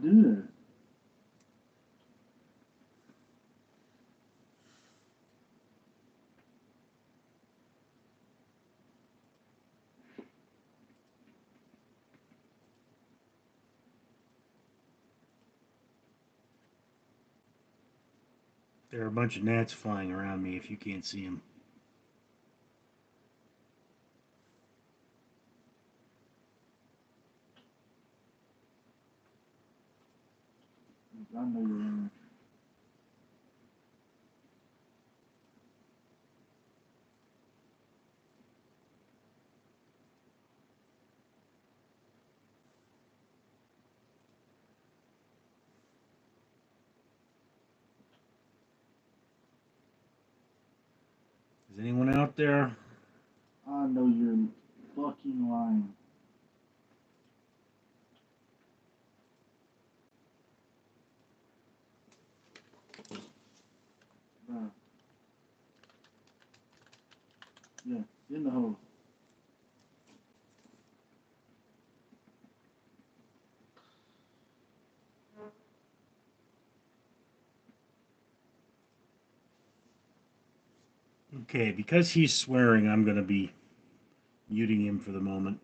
do that. There are a bunch of gnats flying around me if you can't see them. I know you're in. Is anyone out there? I know you're fucking lying. Bruh. Yeah, in the hole. Okay, because he's swearing, I'm going to be muting him for the moment.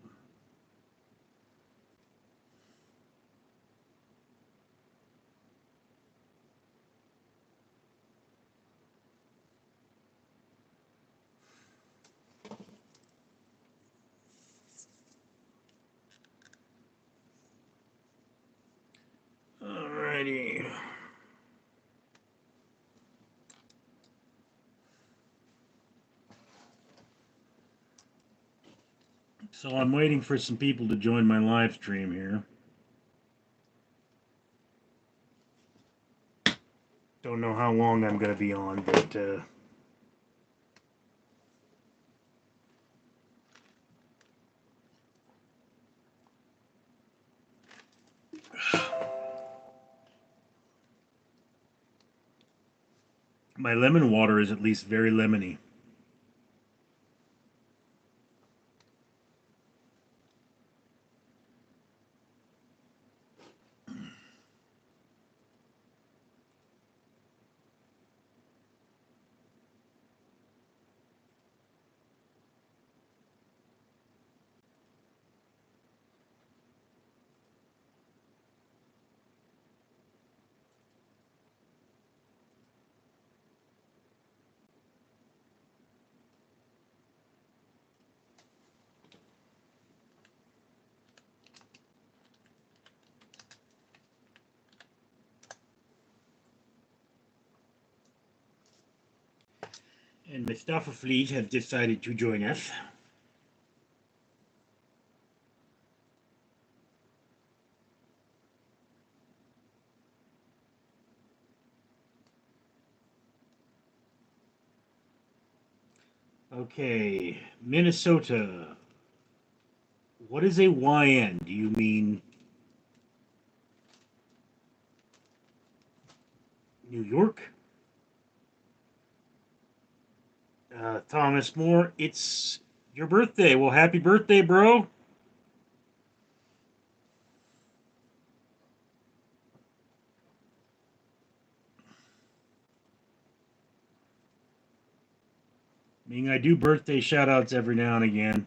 Alrighty. So I'm waiting for some people to join my live stream here. Don't know how long I'm going to be on, but my lemon water is at least very lemony. And Mustafa Fleet has decided to join us. Okay, Minnesota. What is a YN? Do you mean New York? Thomas Moore, it's your birthday. Well, happy birthday, bro. I mean, I do birthday shout outs every now and again.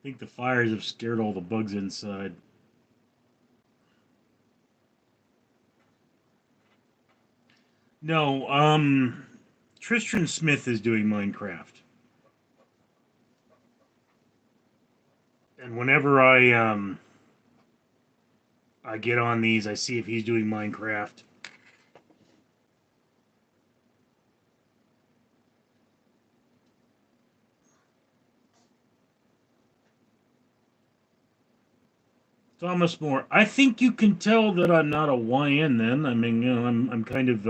I think the fires have scared all the bugs inside. No, Tristan Smith is doing Minecraft. And whenever I get on these, I see if he's doing Minecraft. Thomas More, I think you can tell that I'm not a YN then. I mean, you know, I'm kind of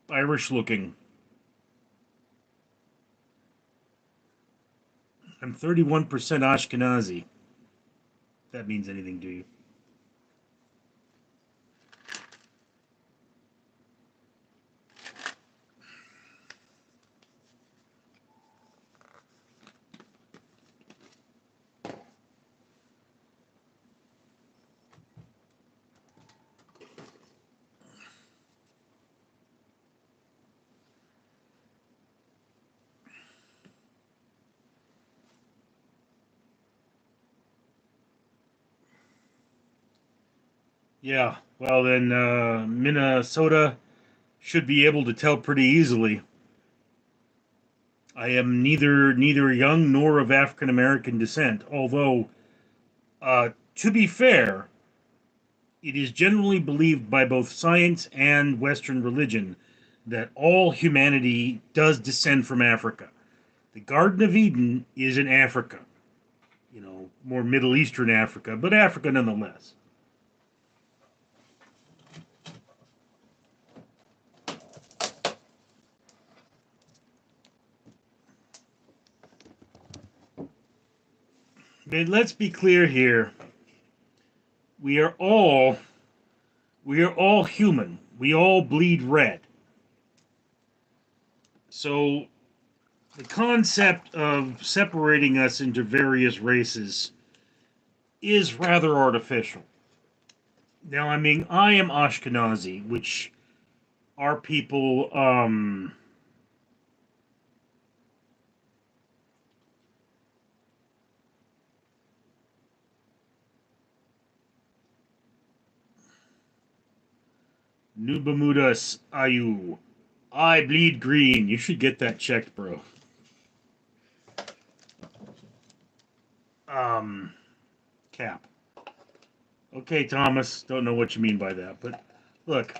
Irish looking. I'm 31% Ashkenazi. If that means anything to you. Yeah. Well, then Minnesota should be able to tell pretty easily. I am neither young nor of African American descent. Although, to be fair, it is generally believed by both science and Western religion that all humanity does descend from Africa. The Garden of Eden is in Africa, more Middle Eastern Africa, but Africa nonetheless. But let's be clear here. We are all we are all human. We all bleed red. So the concept of separating us into various races is rather artificial. Now, I mean, I am Ashkenazi, which are people, Nu Bermudas Ayu. I bleed green. You should get that checked, bro. Um, Cap. Okay, Thomas. Don't know what you mean by that, but look,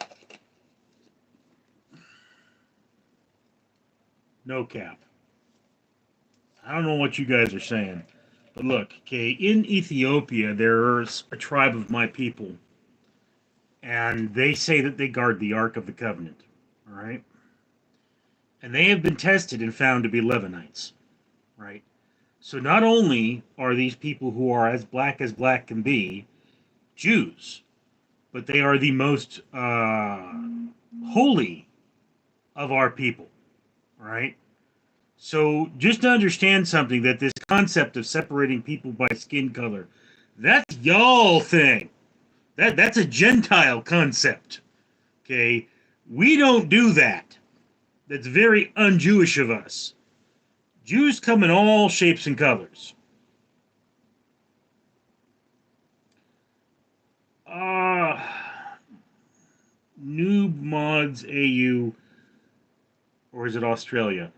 no cap. I don't know what you guys are saying, but look, okay, in Ethiopia, there's a tribe of my people, and they say that they guard the Ark of the Covenant, all right? And they have been tested and found to be Levanites, right? So not only are these people who are as black can be Jews, but they are the most holy of our people, right? So just to understand something, that this concept of separating people by skin color, that's y'all thing. That's a Gentile concept. Okay, we don't do that. That's very un-Jewish of us. Jews come in all shapes and colors. Uh Noob Mods AU, or is it Australia?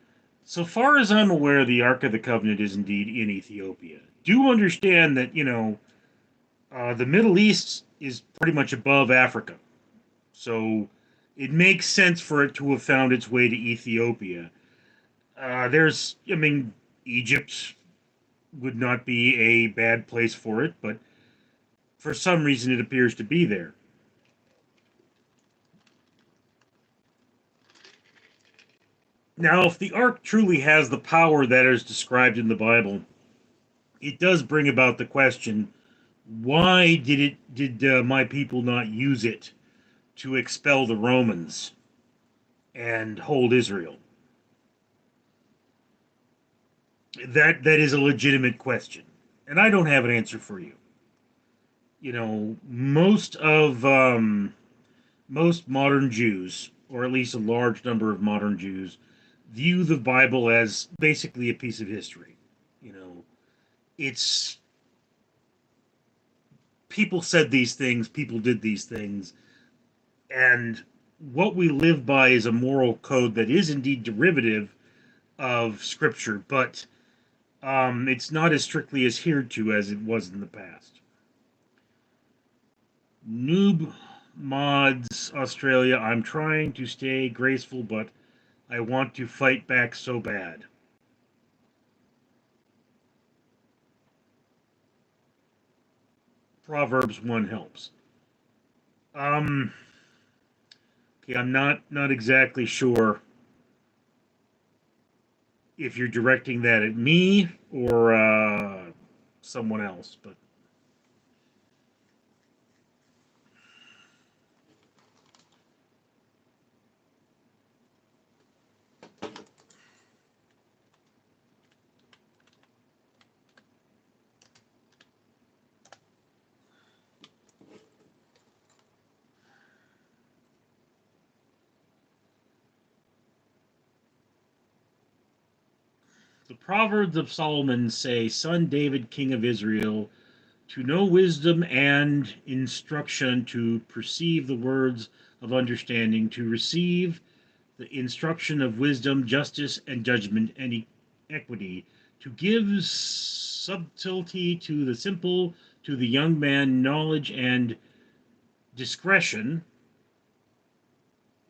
So far as I'm aware, the Ark of the Covenant is indeed in Ethiopia. Do understand that, the Middle East is pretty much above Africa. So it makes sense for it to have found its way to Ethiopia. I mean, Egypt would not be a bad place for it, but for some reason it appears to be there. Now, if the ark truly has the power that is described in the Bible, it does bring about the question: why did my people not use it to expel the Romans and hold Israel? That is a legitimate question, and I don't have an answer for you. Most modern Jews, or at least a large number of modern Jews, view the Bible as basically a piece of history. You know, it's people said these things, people did these things, and what we live by is a moral code that is indeed derivative of Scripture, but it's not as strictly adhered to as it was in the past. Noob Mods Australia, I'm trying to stay graceful, but I want to fight back so bad. Proverbs 1 helps. Um, okay, I'm not exactly sure if you're directing that at me or someone else, but the Proverbs of Solomon say, "Son David, king of Israel, to know wisdom and instruction, to perceive the words of understanding, to receive the instruction of wisdom, justice, and judgment, and equity, to give subtlety to the simple, to the young man, knowledge and discretion.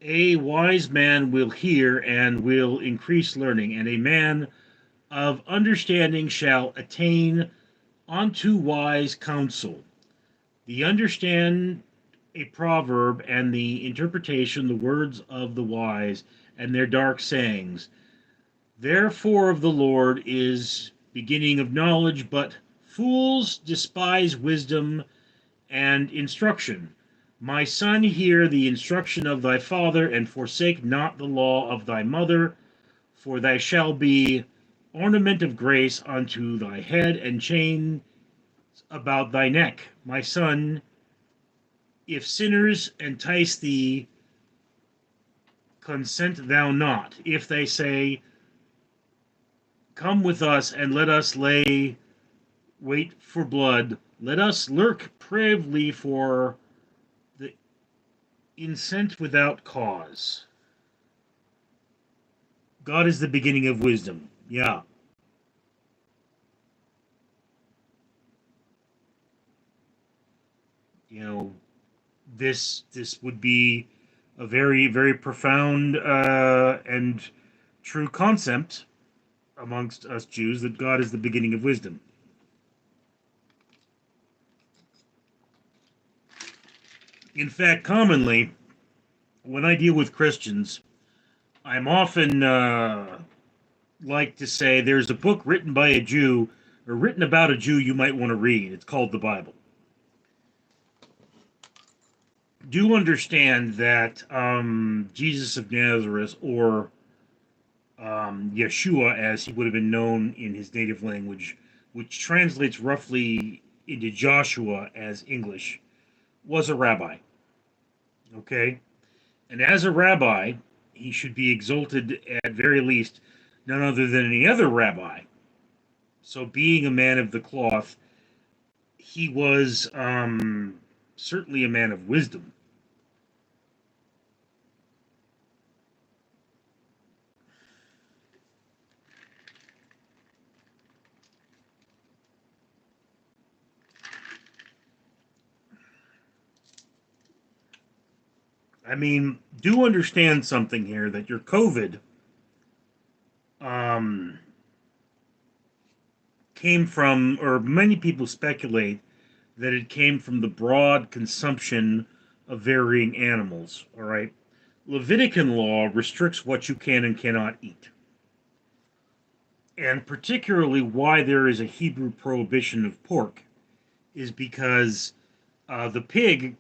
A wise man will hear and will increase learning, and a man of understanding shall attain unto wise counsel. The understand a proverb and the interpretation, the words of the wise and their dark sayings. Therefore of the Lord is beginning of knowledge, but fools despise wisdom and instruction. My son, hear the instruction of thy father, and forsake not the law of thy mother, for they shall be ornament of grace unto thy head, and chain about thy neck. My son, if sinners entice thee, consent thou not. If they say, come with us, and let us lay wait for blood, let us lurk privily for the incent without cause. God is the beginning of wisdom. Yeah. You know, this would be a very, very profound and true concept amongst us Jews, that God is the beginning of wisdom. In fact, commonly, when I deal with Christians, I'm often like to say there's a book written by a Jew, or written about a Jew, you might want to read. It's called the Bible. Do understand that Jesus of Nazareth, or Yeshua, as he would have been known in his native language, which translates roughly into Joshua as English, was a rabbi. Okay? And as a rabbi, he should be exalted at very least, none other than any other rabbi. So, being a man of the cloth, he was certainly a man of wisdom. I mean, do understand something here, that your COVID um, came from, or many people speculate that it came from the broad consumption of varying animals. All right. Levitican law restricts what you can and cannot eat. And particularly why there is a Hebrew prohibition of pork is because the pig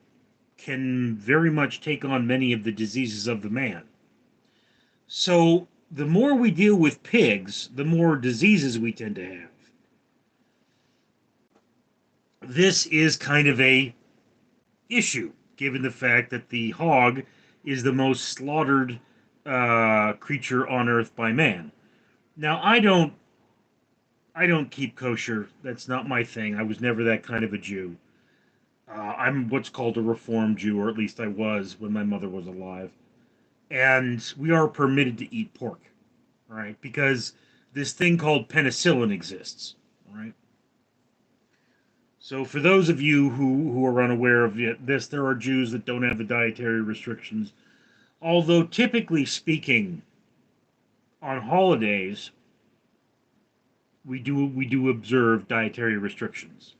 can very much take on many of the diseases of the man. So the more we deal with pigs, the more diseases we tend to have. This is kind of a issue, given the fact that the hog is the most slaughtered creature on earth by man. Now, I don't keep kosher. That's not my thing. I was never that kind of a Jew. I'm what's called a Reformed Jew, or at least I was when my mother was alive. And we are permitted to eat pork, right? Because this thing called penicillin exists, right? So for those of you who are unaware of this, there are Jews that don't have the dietary restrictions. Although typically speaking, on holidays, we do observe dietary restrictions.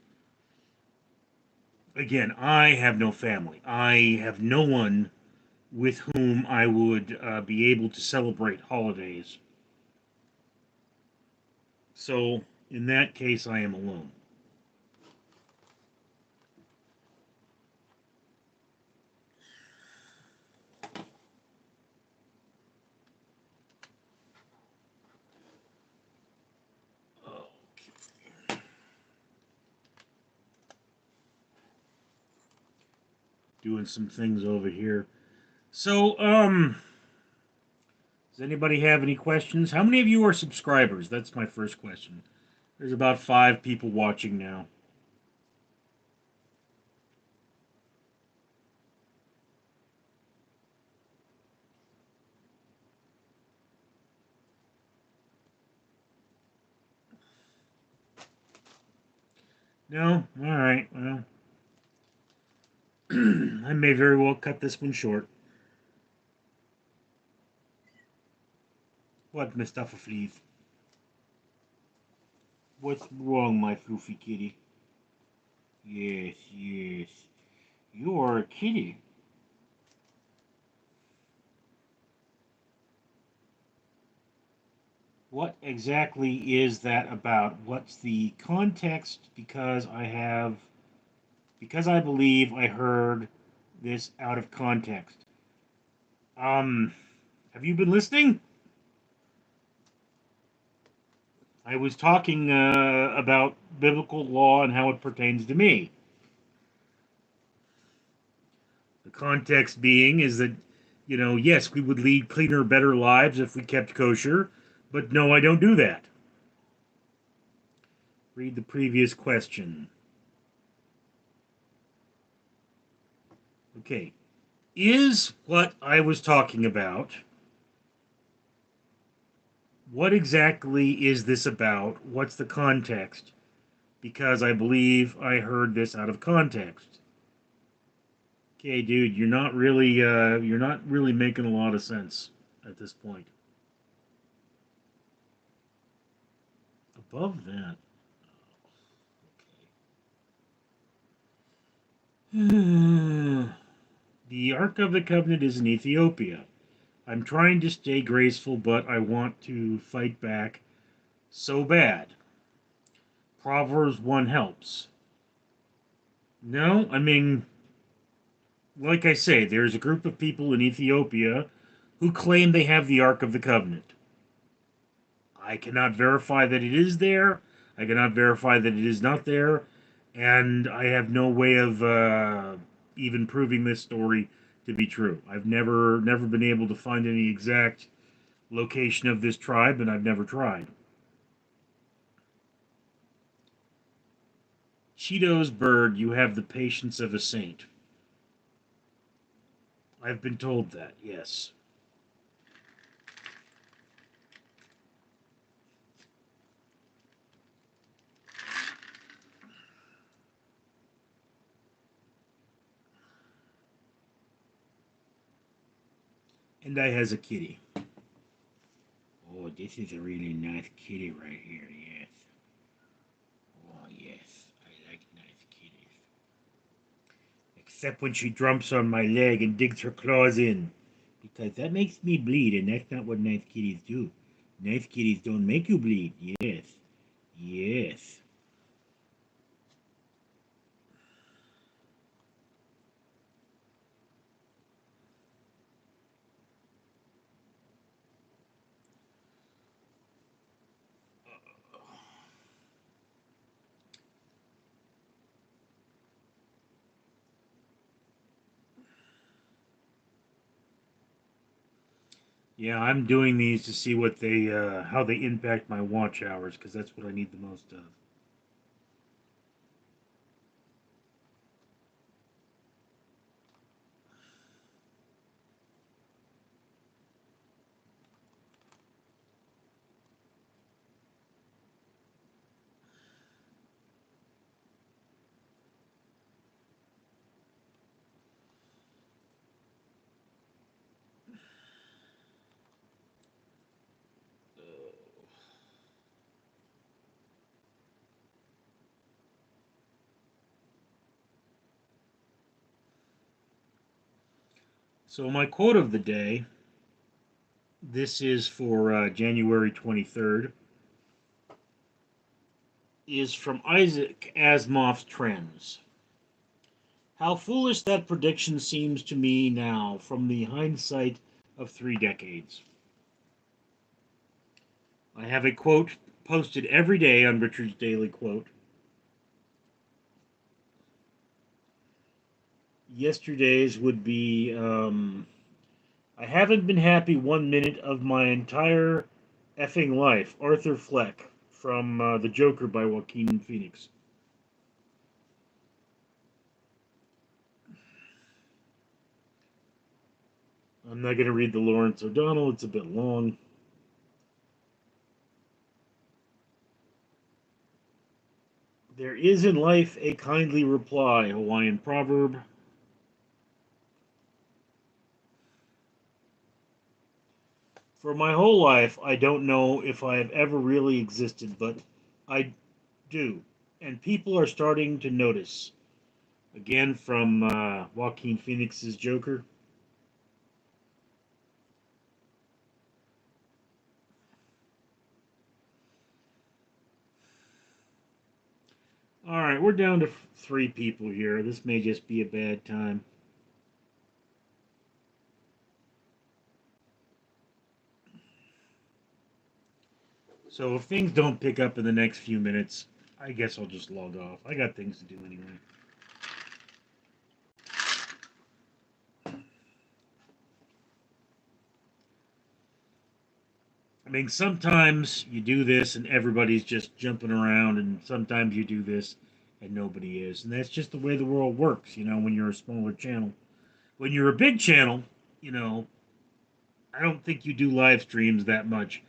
Again, I have no family. I have no one with whom I would be able to celebrate holidays. So in that case, I am alone. Okay. Doing some things over here. So, does anybody have any questions? How many of you are subscribers? That's my first question. There's about 5 people watching now. No? Alright, well. I may very well cut this one short. What, Mustafa Fleeth? What's wrong, my floofy kitty? Yes, yes. You are a kitty. What exactly is that about? What's the context? Because I believe I heard this out of context. Um, have you been listening? I was talking about biblical law and how it pertains to me. The context being is that, yes, we would lead cleaner, better lives if we kept kosher, but no, I don't do that. Read the previous question. Okay. Is what I was talking about, what exactly is this about? What's the context? Because I believe I heard this out of context. Okay, dude, you're not really making a lot of sense at this point. Above that. Okay. The Ark of the Covenant is in Ethiopia. I'm trying to stay graceful, but I want to fight back so bad. Proverbs 1 helps. No, I mean, like I say, there's a group of people in Ethiopia who claim they have the Ark of the Covenant. I cannot verify that it is there. I cannot verify that it is not there. And I have no way of even proving this story to be true. I've never been able to find any exact location of this tribe, and I've never tried. Cheetos bird, you have the patience of a saint. I've been told that, yes. And I has a kitty. Oh, this is a really nice kitty right here, yes. Oh, yes, I like nice kitties. Except when she jumps on my leg and digs her claws in. Because that makes me bleed, and that's not what nice kitties do. Nice kitties don't make you bleed, yes. Yes. Yeah, I'm doing these to see what how they impact my watch hours, because that's what I need the most of. So my quote of the day, this is for January 23rd, is from Isaac Asimov's Trends. How foolish that prediction seems to me now from the hindsight of 3 decades. I have a quote posted every day on Richard's Daily Quote. Yesterday's would be I haven't been happy 1 minute of my entire effing life. Arthur Fleck from The Joker by Joaquin Phoenix. I'm not going to read the Lawrence O'Donnell, it's a bit long. There is in life a kindly reply, Hawaiian proverb. For my whole life, I don't know if I have ever really existed, but I do. And people are starting to notice. Again, from Joaquin Phoenix's Joker. All right, we're down to three people here. This may just be a bad time. So if things don't pick up in the next few minutes, I guess I'll just log off. I got things to do anyway. I mean, sometimes you do this and everybody's just jumping around, and sometimes you do this and nobody is. And that's just the way the world works, when you're a smaller channel. When you're a big channel, you know, I don't think you do live streams that much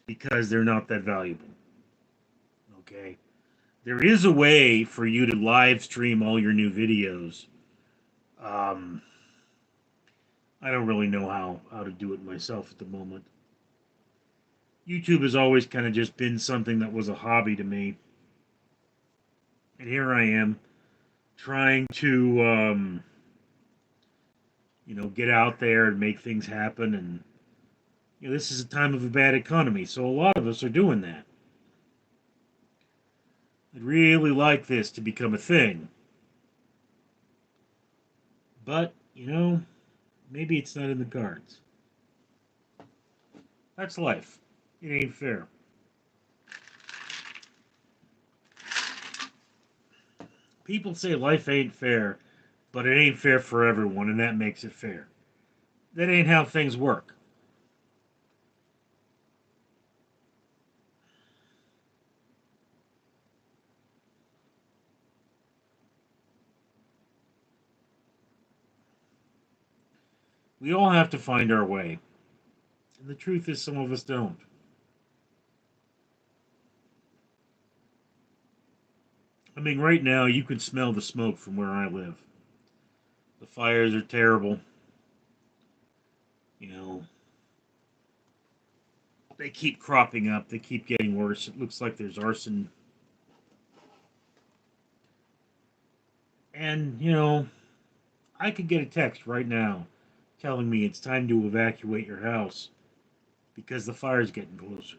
because they're not that valuable. Okay? There is a way for you to live stream all your new videos. Um, I don't really know how to do it myself at the moment. YouTube has always kind of just been something that was a hobby to me. And here I am trying to, get out there and make things happen. And, this is a time of a bad economy. So a lot of us are doing that. I'd really like this to become a thing. But, maybe it's not in the cards. That's life. It ain't fair. People say life ain't fair, but it ain't fair for everyone, and that makes it fair. That ain't how things work. We all have to find our way. And the truth is, some of us don't. I mean, right now, you can smell the smoke from where I live. The fires are terrible. You know, they keep cropping up. They keep getting worse. It looks like there's arson. And, I could get a text right now telling me it's time to evacuate your house because the fire's getting closer.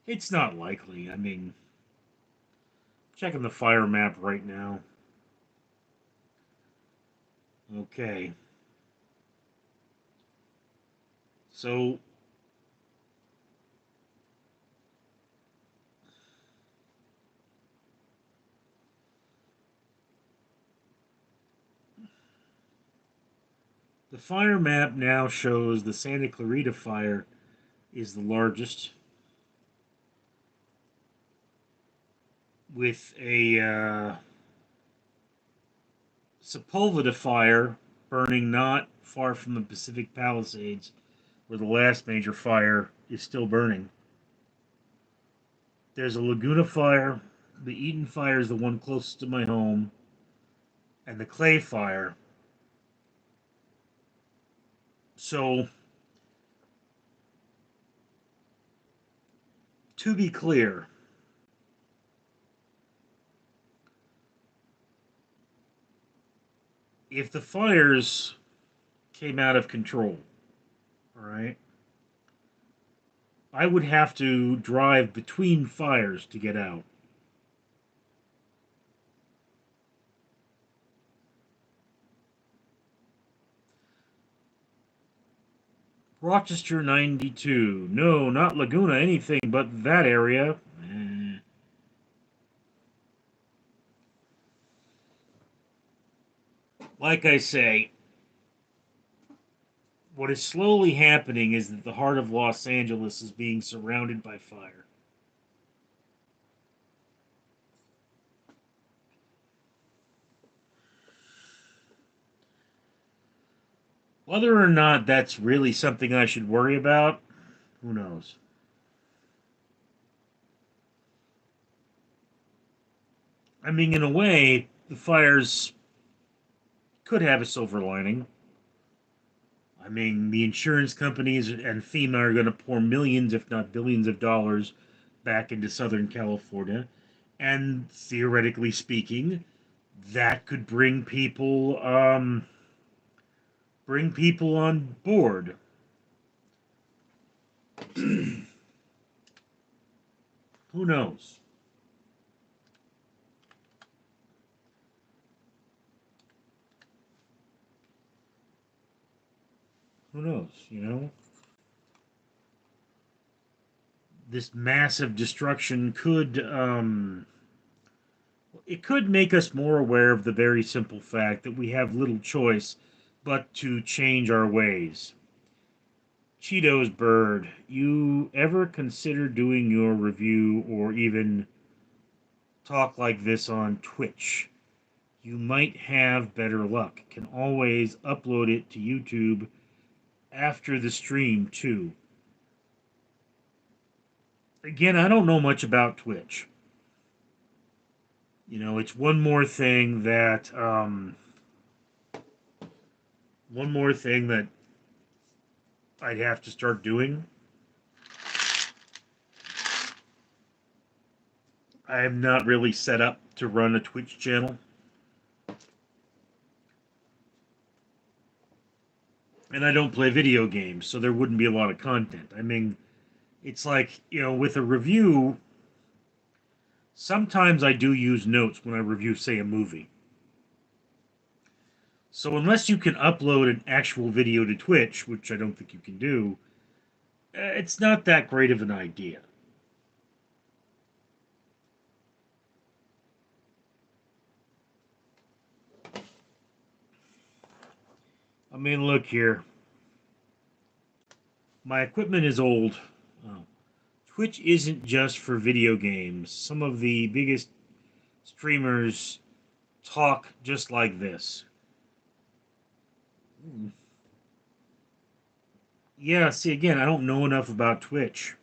It's not likely. I mean, checking the fire map right now. Okay. So, the fire map now shows the Santa Clarita fire is the largest, with a Sepulveda fire burning not far from the Pacific Palisades, where the last major fire is still burning. There's a Laguna fire. The Eden fire is the one closest to my home. And the Clay fire. So, to be clear, if the fires came out of control, all right, I would have to drive between fires to get out. Rochester 92. No, not Laguna, anything but that area. Like I say, what is slowly happening is that the heart of Los Angeles is being surrounded by fire. Whether or not that's really something I should worry about, who knows? I mean, in a way, the fires could have a silver lining. I mean, the insurance companies and FEMA are going to pour millions, if not billions, of dollars back into Southern California. And theoretically speaking, that could bring people on board. Who knows? Who knows? This massive destruction could make us more aware of the very simple fact that we have little choice but to change our ways. Cheetos Bird, you ever consider doing your review or even talk like this on Twitch? You might have better luck. Can always upload it to YouTube after the stream, too. Again, I don't know much about Twitch. It's one more thing that I'd have to start doing. I am not really set up to run a Twitch channel. And I don't play video games, so there wouldn't be a lot of content. I mean, it's like, with a review, sometimes I do use notes when I review, say, a movie. So unless you can upload an actual video to Twitch, which I don't think you can do, it's not that great of an idea. I mean, look here. My equipment is old. Oh. Twitch isn't just for video games. Some of the biggest streamers talk just like this. Yeah, see, again, I don't know enough about Twitch.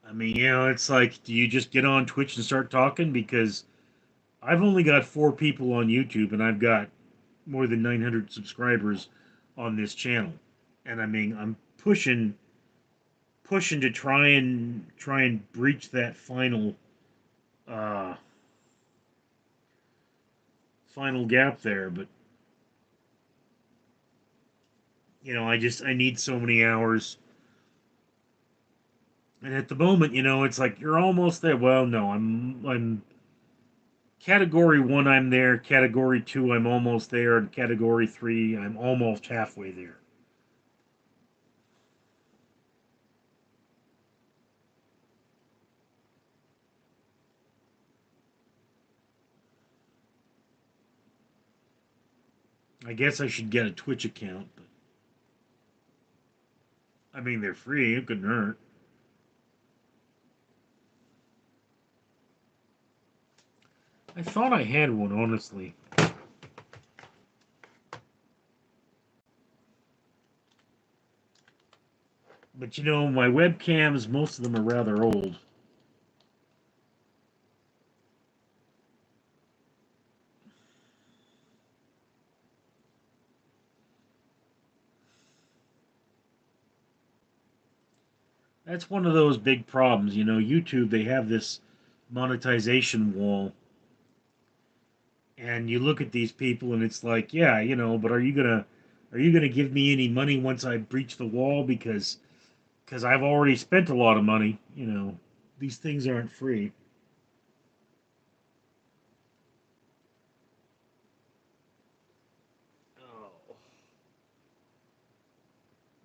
I mean, it's like, do you just get on Twitch and start talking? Because I've only got 4 people on YouTube, and I've got more than 900 subscribers on this channel. And I mean, I'm pushing to try and breach that uh, final gap there. But I need so many hours. And at the moment, it's like you're almost there. Well, no, I'm category 1, I'm there. Category 2, I'm almost there. And category 3, I'm almost halfway there. I guess I should get a Twitch account, but I mean, they're free. It couldn't hurt. I thought I had one, honestly. But my webcams, most of them are rather old. That's one of those big problems. YouTube, they have this monetization wall. And you look at these people and it's like, yeah, but are you gonna give me any money once I breach the wall? Because I've already spent a lot of money. These things aren't free. Oh.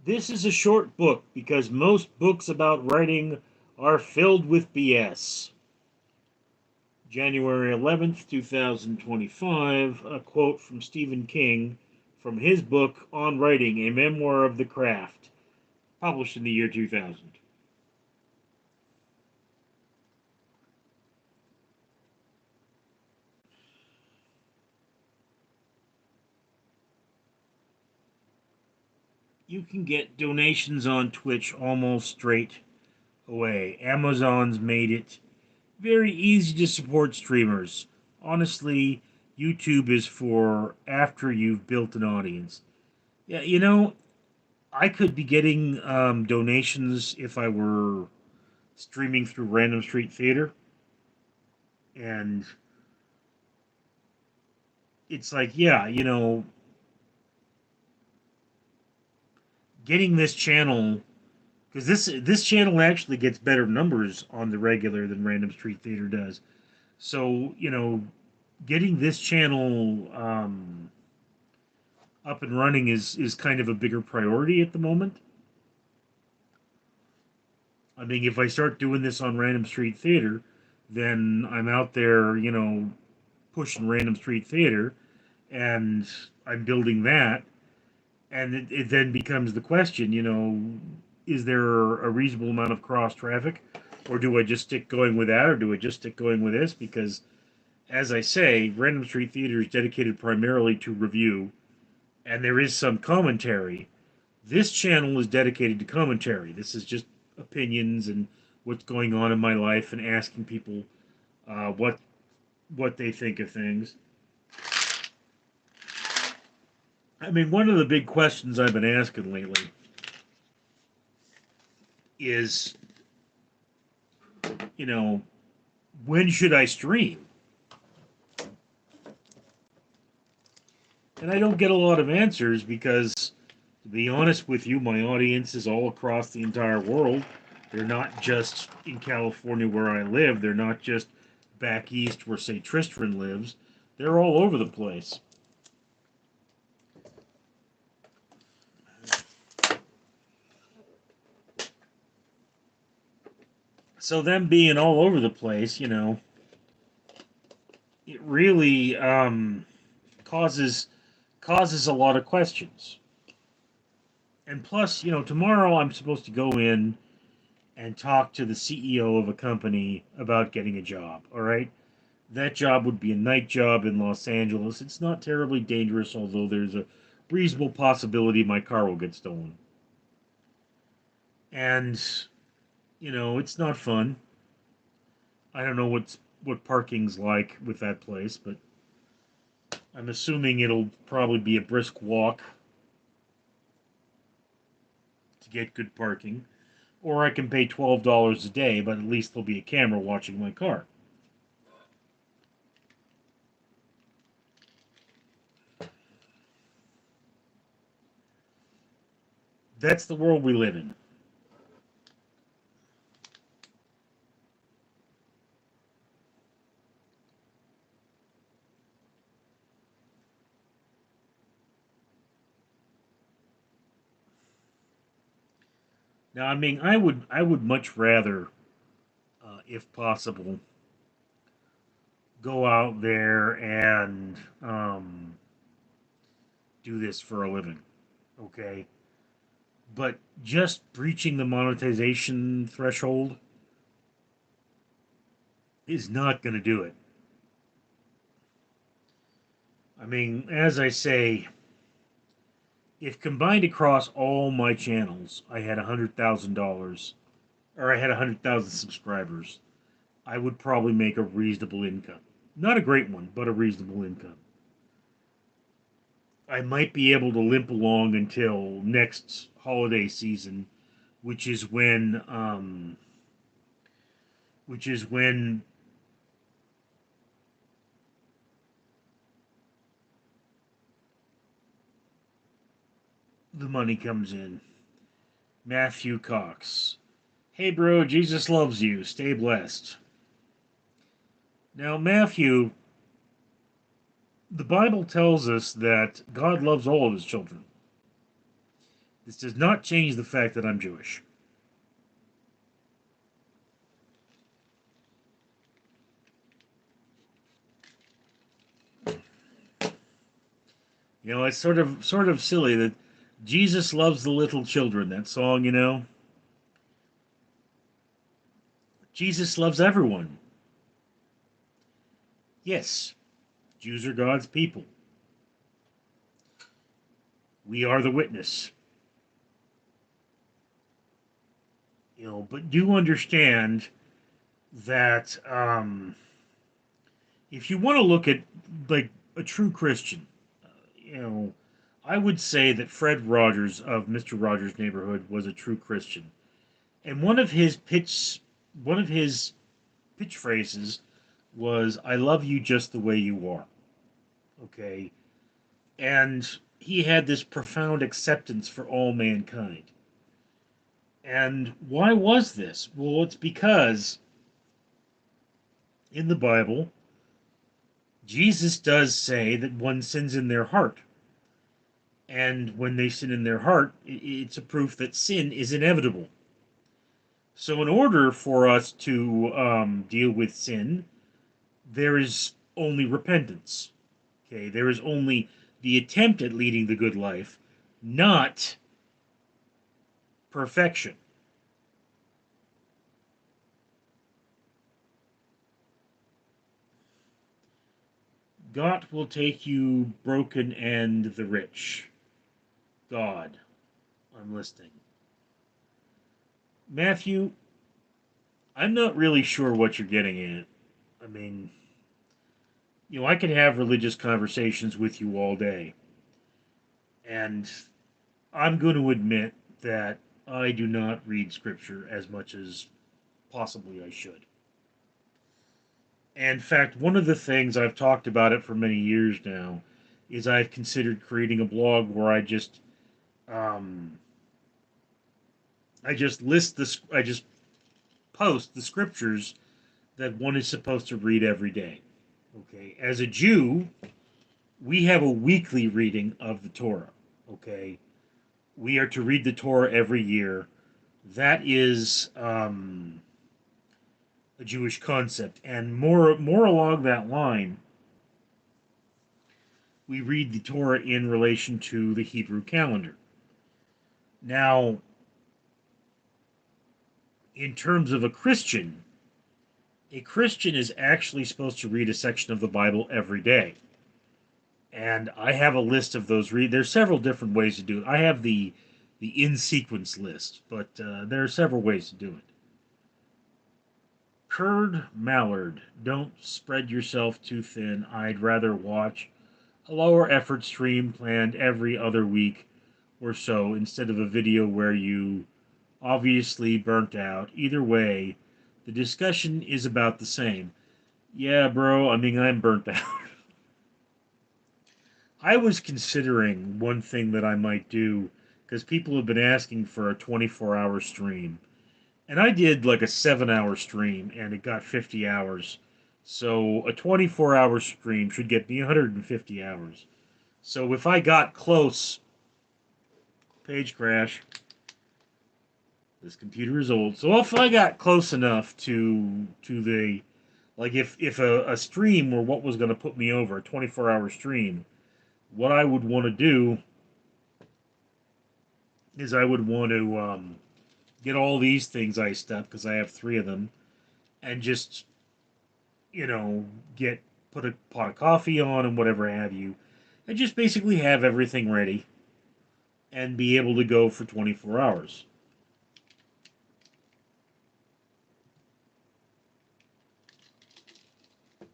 This is a short book because most books about writing are filled with BS. January 11th, 2025, a quote from Stephen King from his book On Writing, a Memoir of the Craft, published in the year 2000. You can get donations on Twitch almost straight away. Amazon's made it very easy to support streamers. Honestly, YouTube is for after you've built an audience. Yeah, I could be getting donations if I were streaming through Random Street Theater, and it's like, yeah, getting this channel because this channel actually gets better numbers on the regular than Random Street Theater does. So getting this channel up and running is kind of a bigger priority at the moment. I mean, if I start doing this on Random Street Theater, then I'm out there, pushing Random Street Theater, and I'm building that, and it then becomes the question, is there a reasonable amount of cross traffic, or do I just stick going with that, or do I just stick going with this? Because, as I say, Random Street Theater is dedicated primarily to review, and there is some commentary. This channel is dedicated to commentary. This is just opinions and what's going on in my life and asking people what they think of things. I mean, one of the big questions I've been asking lately is, you know, when should I stream? And I don't get a lot of answers because, to be honest with you, my audience is all across the entire world. They're not just in California where I live. They're not just back east where, say, Tristan lives. They're all over the place. So them being all over the place, it really causes causes a lot of questions. And plus, tomorrow I'm supposed to go in and talk to the CEO of a company about getting a job. All right, that job would be a night job in Los Angeles. It's not terribly dangerous, although there's a reasonable possibility my car will get stolen. And it's not fun. I don't know what parking's like with that place, but I'm assuming it'll probably be a brisk walk to get good parking. Or I can pay $12 a day, but at least there'll be a camera watching my car. That's the world we live in. Now, I mean, I would much rather, if possible, go out there and do this for a living. Okay, but just breaching the monetization threshold is not going to do it. I mean, as I say, if combined across all my channels, I had $100,000, or I had 100,000 subscribers, I would probably make a reasonable income. Not a great one, but a reasonable income. I might be able to limp along until next holiday season, which is when which is when the money comes in. Matthew Cox. Hey bro, Jesus loves you. Stay blessed. Now, Matthew, the Bible tells us that God loves all of his children. This does not change the fact that I'm Jewish. It's sort of silly that Jesus loves the little children. That song. Jesus loves everyone. Yes, Jews are God's people. We are the witness. But do understand that if you want to look at like a true Christian, you know, I would say that Fred Rogers of Mr. Rogers' Neighborhood was a true Christian, and one of his pitch phrases was, "I love you just the way you are." Okay, and he had this profound acceptance for all mankind. And why was this? Well, it's because in the Bible, Jesus does say that one sins in their heart. And when they sin in their heart, it's a proof that sin is inevitable. So, in order for us to deal with sin, there is only repentance. Okay, there is only the attempt at leading the good life, not perfection. God will take you broken and the rich. God, I'm listening. Matthew, I'm not really sure what you're getting at. I mean, I could have religious conversations with you all day. And I'm going to admit that I do not read scripture as much as possibly I should. And in fact, one of the things I've talked about it for many years now is I've considered creating a blog where um, I just post the scriptures that one is supposed to read every day. Okay, as a Jew, we have a weekly reading of the Torah. Okay, we are to read the Torah every year. That is a Jewish concept, and more along that line, we read the Torah in relation to the Hebrew calendar. Now, in terms of a Christian is actually supposed to read a section of the Bible every day. And I have a list of those there's several different ways to do it. I have the in sequence list, but there are several ways to do it. Curd Mallard, don't spread yourself too thin. I'd rather watch a lower effort stream planned every other week or so instead of a video where you obviously burnt out. Either way, the discussion is about the same. Yeah, bro, I mean, I'm burnt out. I was considering one thing that I might do because people have been asking for a 24-hour stream. And I did like a 7-hour stream and it got 50 hours. So a 24-hour stream should get me 150 hours. So if I got close, page crash, this computer is old. So if I got close enough to the like if a stream were what was going to put me over, a 24-hour stream, what I would want to do is I would want to get all these things iced up because I have 3 of them and just you know get put a pot of coffee on and whatever have you and just basically have everything ready and be able to go for 24 hours.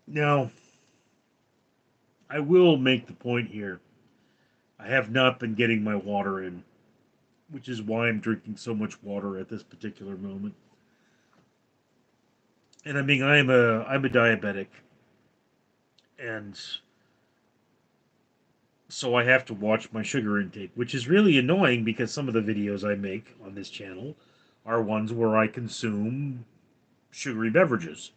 Now, I will make the point here. I have not been getting my water in, which is why I'm drinking so much water at this particular moment. And I mean, I'm a diabetic, and so I have to watch my sugar intake, which is really annoying because some of the videos I make on this channel are ones where I consume sugary beverages.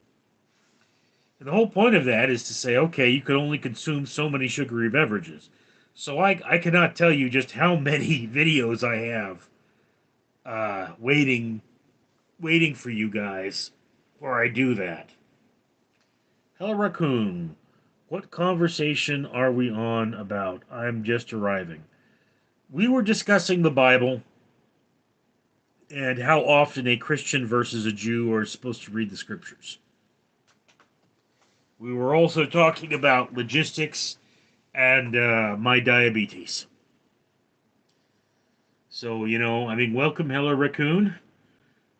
And the whole point of that is to say, okay, you could only consume so many sugary beverages. So I cannot tell you just how many videos I have waiting for you guys where I do that. Hello, Raccoon. What conversation are we on about? I'm just arriving. We were discussing the Bible and how often a Christian versus a Jew are supposed to read the scriptures. We were also talking about logistics and my diabetes. So, I mean, welcome, Hello Raccoon.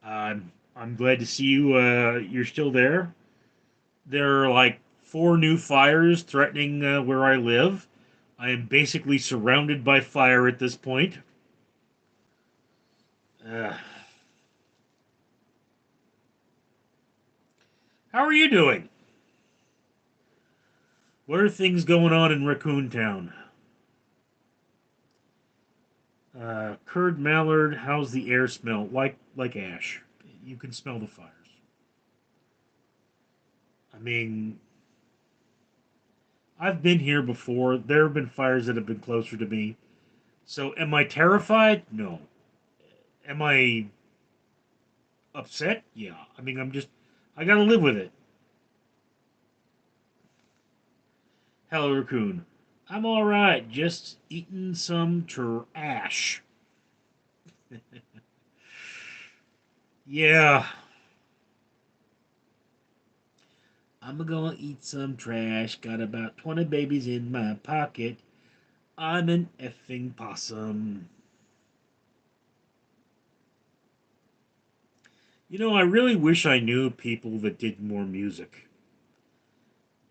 I'm glad to see you. You're still there. There are like four new fires threatening where I live. I am basically surrounded by fire at this point. Uh, how are you doing? What are things going on in Raccoon Town? Curd Mallard, how's the air smell? Like ash. You can smell the fires. I mean, I've been here before. There have been fires that have been closer to me. So, am I terrified? No. Am I upset? Yeah. I mean, I gotta live with it. Hello, Raccoon. I'm alright, just eating some trash. Yeah, I'm gonna eat some trash. Got about 20 babies in my pocket. I'm an effing possum. I really wish I knew people that did more music.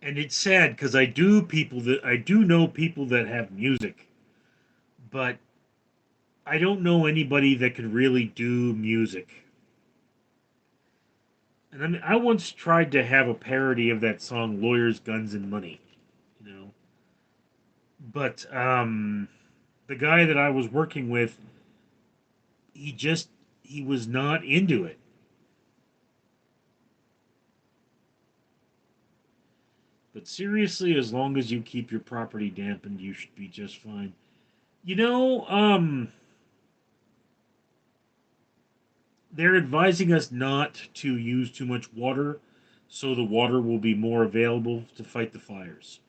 And it's sad because I do know people that have music, but I don't know anybody that can really do music. And I mean, I once tried to have a parody of that song "Lawyers, Guns, and Money," you know, but the guy that I was working with, he just he was not into it. But seriously, as long as you keep your property dampened, you should be just fine. You know, they're advising us not to use too much water, so the water will be more available to fight the fires.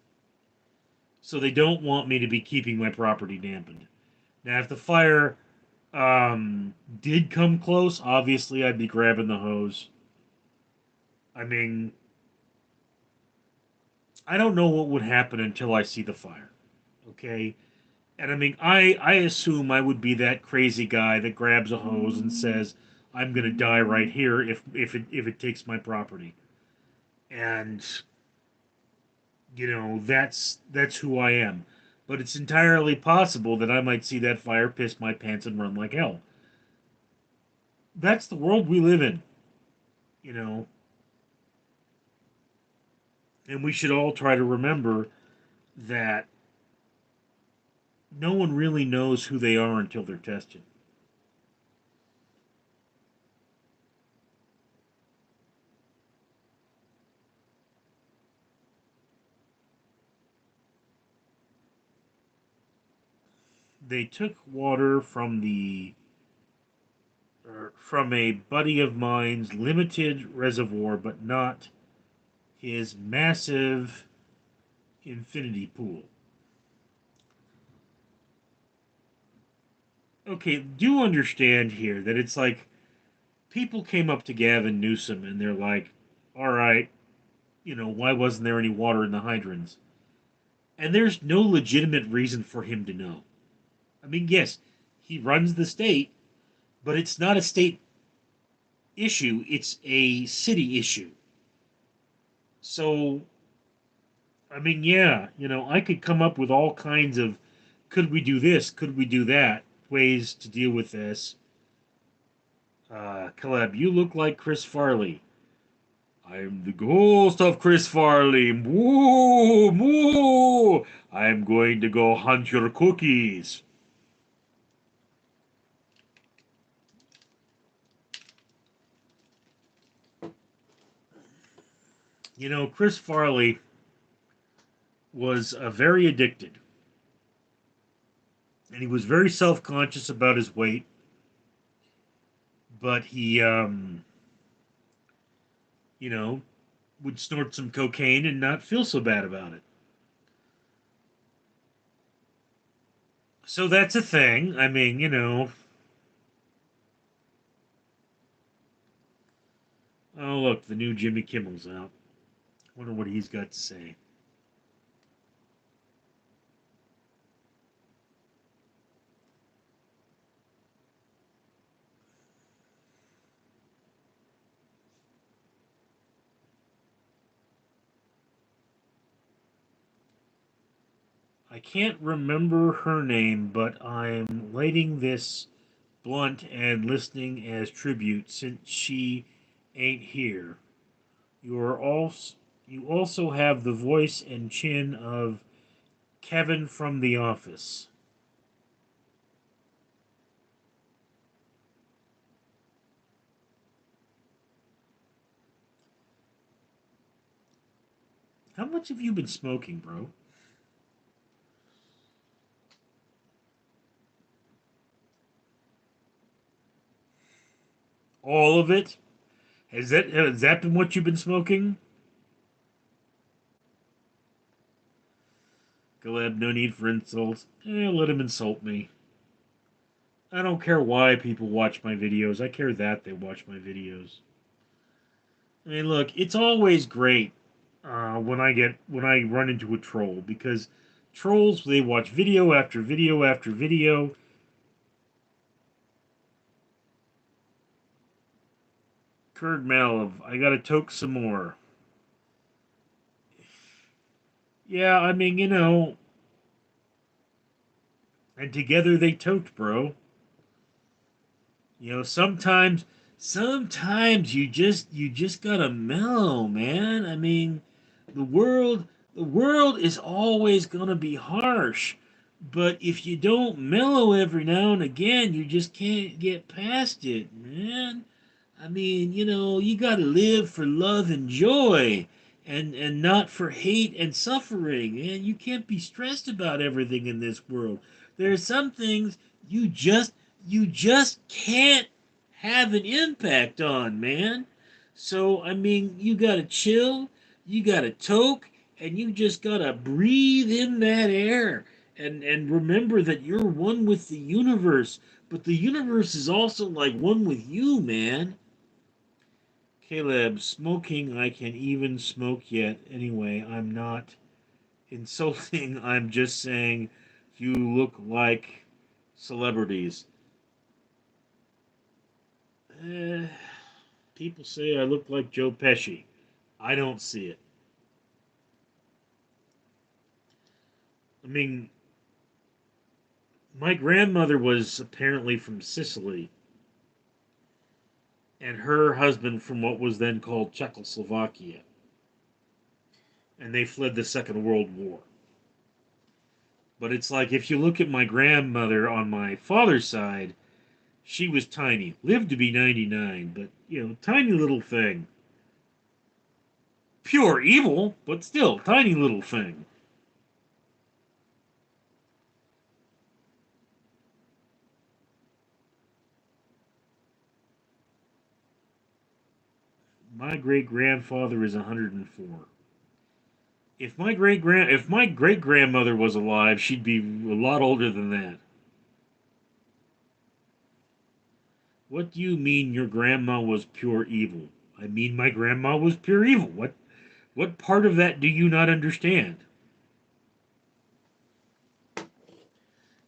So they don't want me to be keeping my property dampened. Now, if the fire did come close, obviously I'd be grabbing the hose. I mean, I don't know what would happen until I see the fire. Okay, and I mean, I assume I would be that crazy guy that grabs a hose and says, "I'm gonna die right here if it takes my property." And that's who I am. But it's entirely possible that I might see that fire, piss my pants, and run like hell. That's the world we live in, you know. And we should all try to remember that no one really knows who they are until they're tested. They took water from a buddy of mine's limited reservoir, but not his massive infinity pool. Okay, do understand here that it's like people came up to Gavin Newsom and they're like, all right, why wasn't there any water in the hydrants? And there's no legitimate reason for him to know. I mean, yes, he runs the state, but it's not a state issue, it's a city issue. So, I mean, yeah, I could come up with all kinds of could we do this, could we do that ways to deal with this. Caleb, you look like Chris Farley. I am the ghost of Chris Farley. Moo, moo. I am going to go hunt your cookies. Chris Farley was very addicted, and he was very self-conscious about his weight. But he, you know, would snort some cocaine and not feel so bad about it. So that's a thing. I mean, oh look, the new Jimmy Kimmel's out. Wonder what he's got to say. I can't remember her name, but I'm lighting this blunt and listening as tribute since she ain't here. You are also you also have the voice and chin of Kevin from The Office. How much have you been smoking, bro? All of it? Has that been what you've been smoking? Galeb, no need for insults. Let him insult me. I don't care why people watch my videos. I care that they watch my videos. I mean, look, it's always great when I run into a troll because trolls they watch video after video after video. Kurd Maliv, I gotta toke some more. Yeah, I mean, and together they toked, bro. Sometimes you just gotta mellow, man. I mean, the world the world is always gonna be harsh, but if you don't mellow every now and again, you just can't get past it, man. I mean, you gotta live for love and joy, and not for hate and suffering. And you can't be stressed about everything in this world. There are some things you just you just can't have an impact on, man. So I mean, you gotta chill, you gotta toke, and you just gotta breathe in that air. And remember that you're one with the universe, but the universe is also like one with you, man. Caleb, smoking, I can even smoke yet. Anyway, I'm not insulting. I'm just saying you look like celebrities. Eh, people say I look like Joe Pesci. I don't see it. I mean, my grandmother was apparently from Sicily, and her husband from what was then called Czechoslovakia, and they fled the Second World War. But it's like if you look at my grandmother on my father's side, she was tiny, lived to be 99, but, tiny little thing. Pure evil, but still, tiny little thing. My great grandfather is 104. If my great grandmother was alive, she'd be a lot older than that. What do you mean your grandma was pure evil? I mean my grandma was pure evil. What part of that do you not understand? I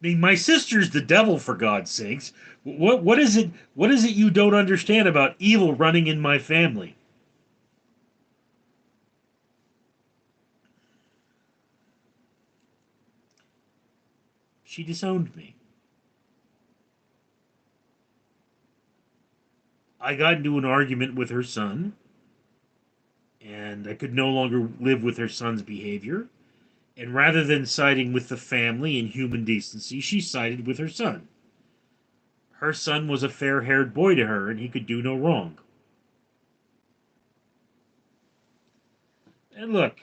mean, my sister's the devil, for God's sakes. What is it you don't understand about evil running in my family? She disowned me. I got into an argument with her son, and I could no longer live with her son's behavior. And rather than siding with the family and human decency, she sided with her son. Her son was a fair haired boy to her, and he could do no wrong. And look,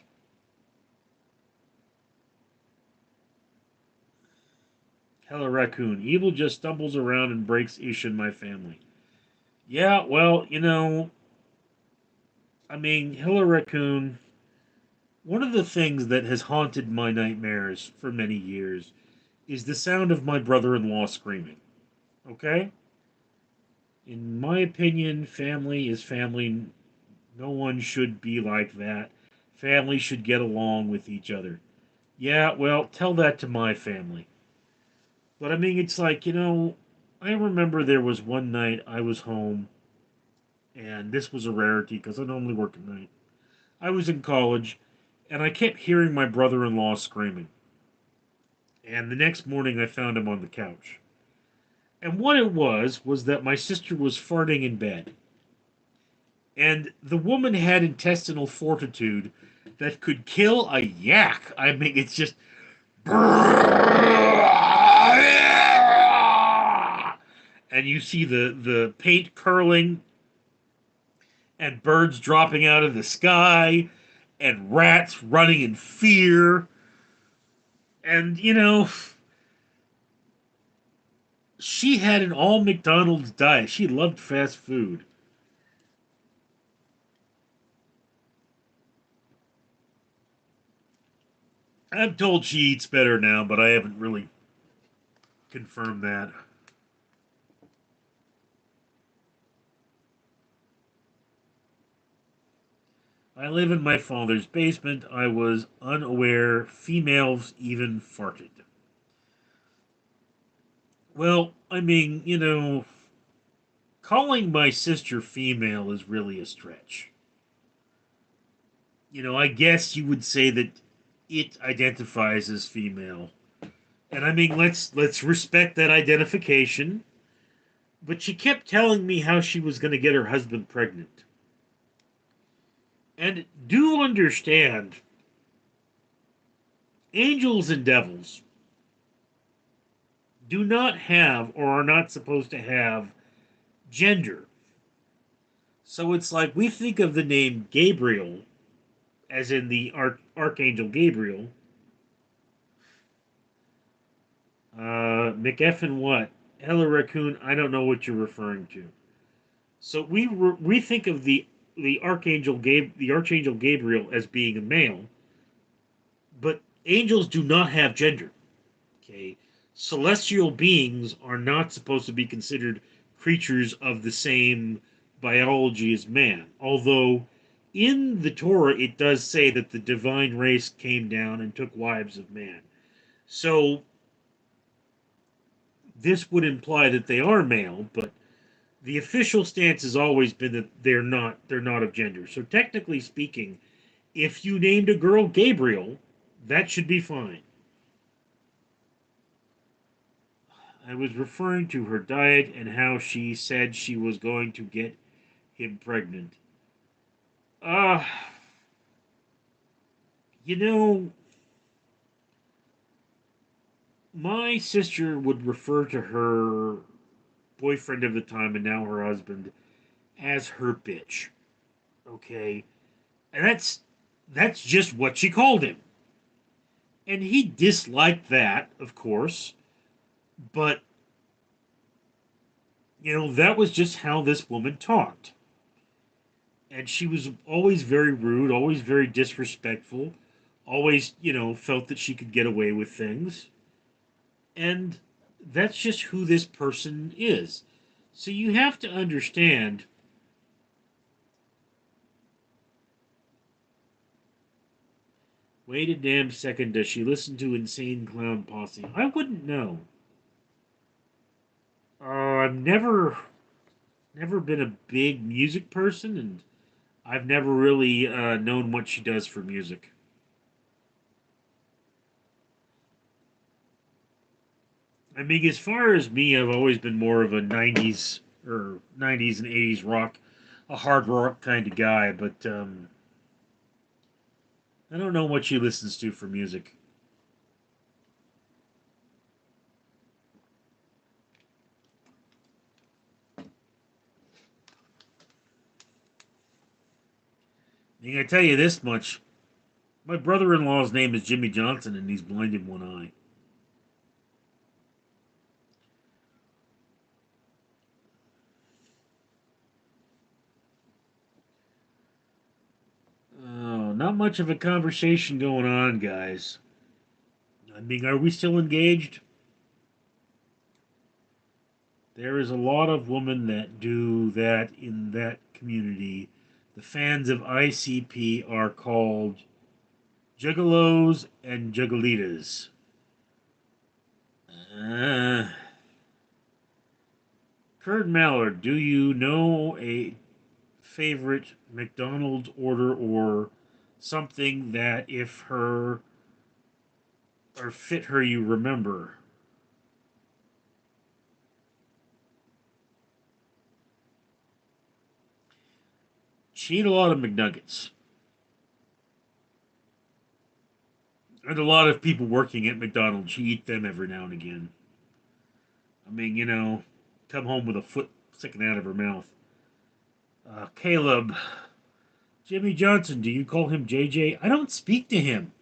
Hella Raccoon, evil just stumbles around and breaks ish in my family. Yeah, well, I mean, Hella Raccoon, one of the things that has haunted my nightmares for many years is the sound of my brother in law screaming. Okay? In my opinion, family is family. No one should be like that. Families should get along with each other. Yeah, well, tell that to my family. But I mean, it's like, I remember there was one night I was home, and this was a rarity because I normally work at night. I was in college, and I kept hearing my brother in law screaming. And the next morning, I found him on the couch. And what it was that my sister was farting in bed. And the woman had intestinal fortitude that could kill a yak. I mean, it's just. And you see the paint curling and birds dropping out of the sky and rats running in fear. And, she had an all McDonald's diet. She loved fast food. I'm told she eats better now, but I haven't really confirmed that. I live in my father's basement. I was unaware females even farted. Well, I mean, calling my sister female is really a stretch. I guess you would say that it identifies as female. And I mean, let's respect that identification. But she kept telling me how she was going to get her husband pregnant. And do understand, angels and devils do not have or are not supposed to have gender. So it's like we think of the name Gabriel, as in the Archangel Gabriel. McEffin what? Hello Raccoon, I don't know what you're referring to. So we think of the Archangel Gabriel as being a male, but angels do not have gender. Okay, celestial beings are not supposed to be considered creatures of the same biology as man. Although in the Torah it does say that the divine race came down and took wives of man. So this would imply that they are male, but the official stance has always been that they're not of gender. So technically speaking, if you named a girl Gabriel, that should be fine. I was referring to her diet and how she said she was going to get him pregnant. Uh, you know, my sister would refer to her boyfriend of the time and now her husband as her bitch. Okay? And that's just what she called him. And he disliked that, of course, but that was just how this woman talked. And she was always very rude, always very disrespectful, always, felt that she could get away with things. And that's just who this person is. So you have to understand. Wait a damn second, does she listen to Insane Clown Posse? I wouldn't know. I've never been a big music person, and I've never really known what she does for music. I mean, as far as me, I've always been more of a '90s and '80s rock, a hard rock kind of guy. But I don't know what she listens to for music. I mean, I tell you this much: my brother-in-law's name is Jimmy Johnson, and he's blind in one eye. Oh, not much of a conversation going on, guys. I mean, are we still engaged? There is a lot of women that do that in that community. The fans of ICP are called juggalos and juggalitas. Uh, Kurt Mallard, do you know a favorite McDonald's order or something that if her or fit her you remember. She ate a lot of McNuggets. And a lot of people working at McDonald's, she eat them every now and again. I mean, come home with a foot sticking out of her mouth. Caleb, Jimmy Johnson, do you call him JJ? I don't speak to him.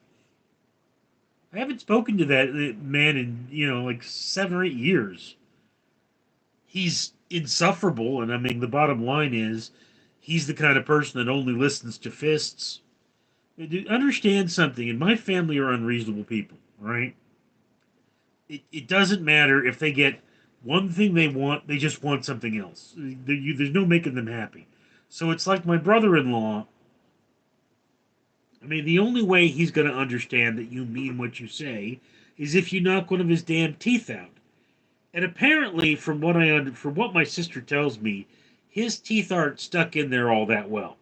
I haven't spoken to that man in, like 7 or 8 years. He's insufferable, and I mean, the bottom line is he's the kind of person that only listens to fists. Understand something, and my family are unreasonable people, right? It doesn't matter if they get one thing they want, they just want something else. There's no making them happy. So it's like my brother in law. I mean, the only way he's going to understand that you mean what you say is if you knock one of his damn teeth out. And apparently, from what my sister tells me, his teeth aren't stuck in there all that well.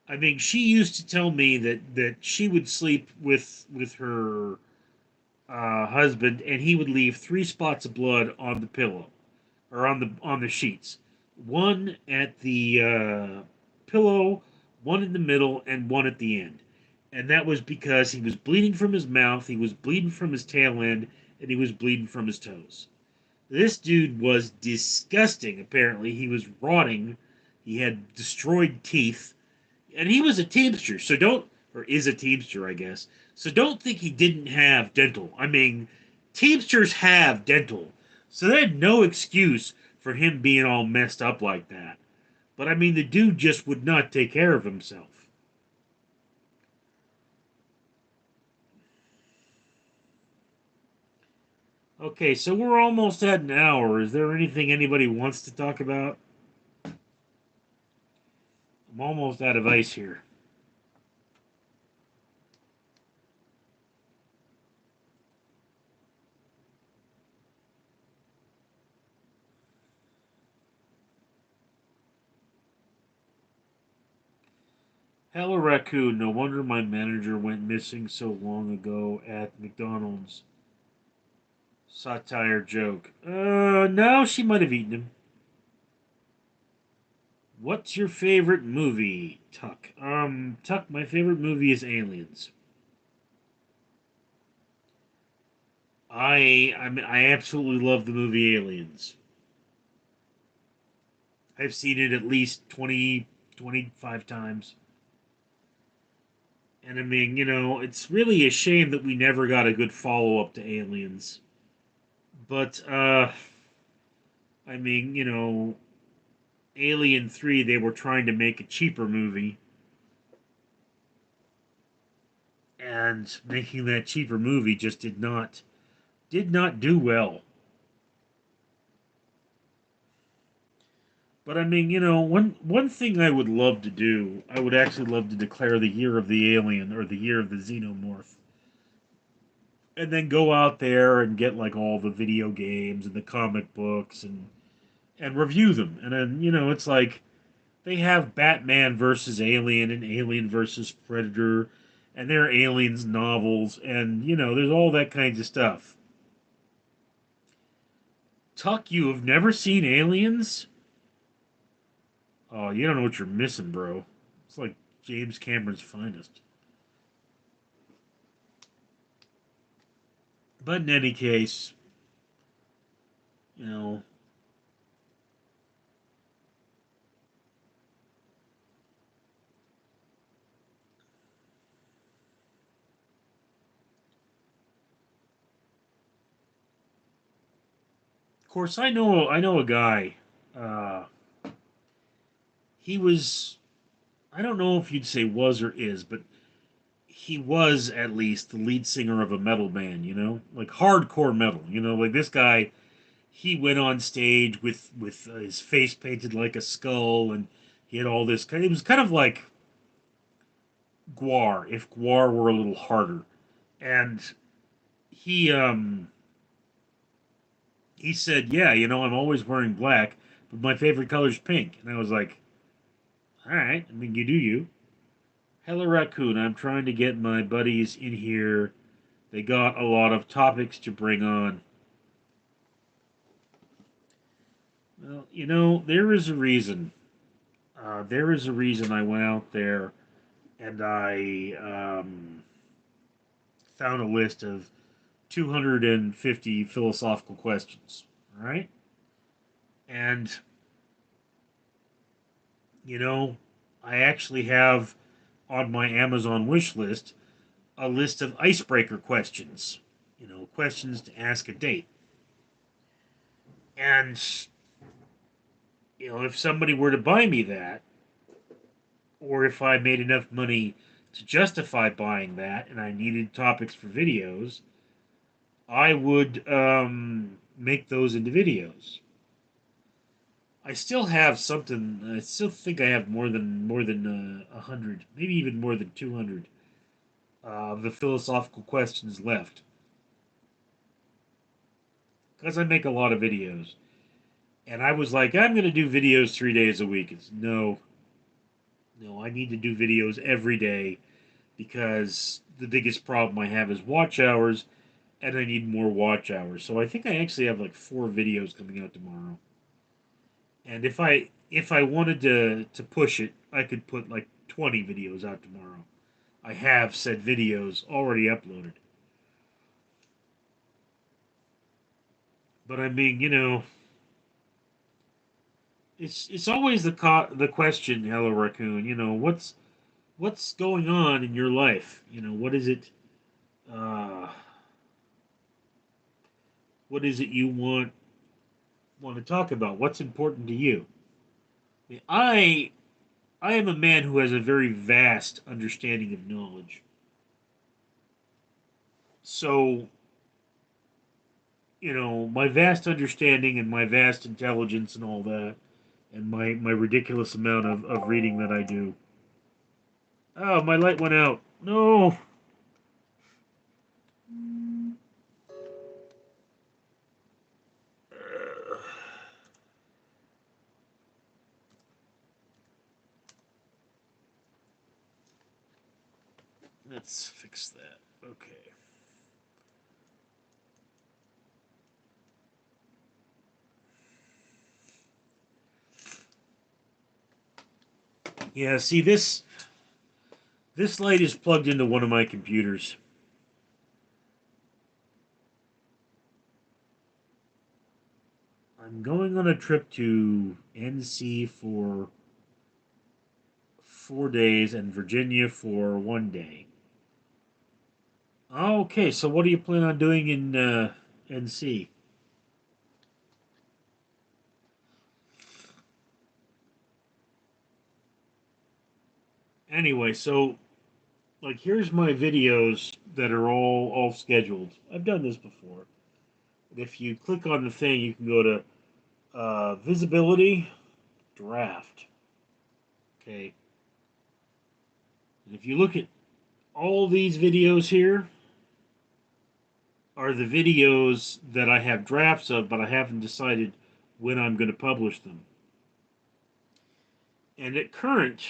I mean, she used to tell me that she would sleep with her husband, and he would leave 3 spots of blood on the pillow or on the sheets. One at the pillow, one in the middle, and one at the end. And that was because he was bleeding from his mouth, he was bleeding from his tail end, and he was bleeding from his toes. This dude was disgusting, apparently. He was rotting. He had destroyed teeth. And he was a teamster, so don't, or is a teamster, I guess. So don't think he didn't have dental. I mean, teamsters have dental. So they had no excuse for him being all messed up like that. But I mean, the dude just would not take care of himself. Okay, so we're almost at an hour. Is there anything anybody wants to talk about? I'm almost out of ice here. Hello, Raccoon. No wonder my manager went missing so long ago at McDonald's. Satire joke. No, she might have eaten him. What's your favorite movie, Tuck? Tuck, my favorite movie is Aliens. I absolutely love the movie Aliens. I've seen it at least 20, 25 times. And I mean, it's really a shame that we never got a good follow up to Aliens. But, I mean, Alien 3, they were trying to make a cheaper movie. And making that cheaper movie just did not do well. But I mean, one thing I would love to do, I would actually love to declare the year of the alien or the year of the xenomorph, and then go out there and get like all the video games and the comic books and review them. And then it's like they have Batman versus Alien and Alien versus Predator, and there are aliens novels, and there's all that kinds of stuff. Tuck, you have never seen Aliens? Oh, you don't know what you're missing, bro. It's like James Cameron's finest. But in any case, you know, of course, I know a guy. Uh, he was, I don't know if you'd say was or is, but he was at least the lead singer of a metal band. Like hardcore metal. Like this guy, he went on stage with his face painted like a skull, and he had all this kind. It was kind of like Guar, if Guar were a little harder. And he he said, "Yeah, I'm always wearing black, but my favorite color is pink." And I was like, "All right, I mean, you do you." Hello, raccoon. I'm trying to get my buddies in here They got a lot of topics to bring on. Well, there is a reason. There is a reason I went out there and I found a list of 250 philosophical questions. All right? And, you know, I actually have on my Amazon wish list a list of icebreaker questions. Questions to ask a date. And, if somebody were to buy me that, or if I made enough money to justify buying that and I needed topics for videos, I would make those into videos. I still have something. I still think I have more than 100, maybe even more than 200 of the philosophical questions left, because I make a lot of videos. And I was like, I'm going to do videos 3 days a week. It's no, no. I need to do videos every day because the biggest problem I have is watch hours, and I need more watch hours. So I think I actually have like 4 videos coming out tomorrow. And if I wanted to push it, I could put like 20 videos out tomorrow. I have said videos already uploaded. But I mean, it's always the question, Hello Raccoon. What's going on in your life? What is it? Uh, what is it you want to talk about? What's important to you? I mean, I am a man who has a very vast understanding of knowledge. So, my vast understanding and my vast intelligence and all that, and my ridiculous amount of reading that I do. Oh, my light went out. No. Let's fix that. Okay. Yeah, see this light is plugged into one of my computers. I'm going on a trip to NC for 4 days and Virginia for 1 day. Okay, so what do you plan on doing in NC? Anyway, so like here's my videos that are all scheduled. I've done this before. If you click on the thing, you can go to visibility draft. Okay, and if you look at all these videos here, are the videos that I have drafts of, but I haven't decided when I'm going to publish them. And at current,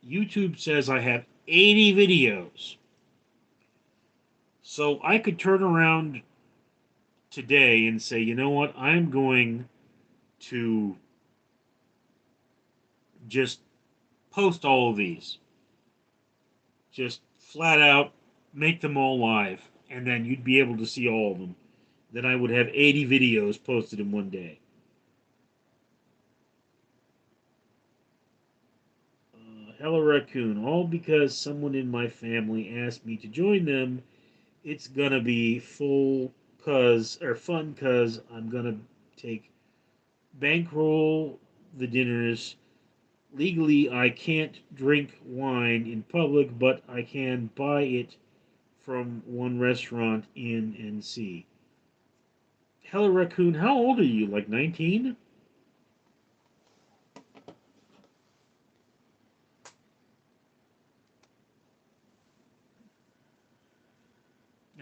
YouTube says I have 80 videos. So I could turn around today and say, you know what, I'm going to just post all of these. Just flat out make them all live. And then you'd be able to see all of them. Then I would have 80 videos posted in 1 day. Hello Raccoon, all because someone in my family asked me to join them. It's gonna be fun cause I'm gonna take bankroll the dinners. Legally, I can't drink wine in public, but I can buy it from one restaurant in NC. Hello Raccoon, how old are you? Like 19?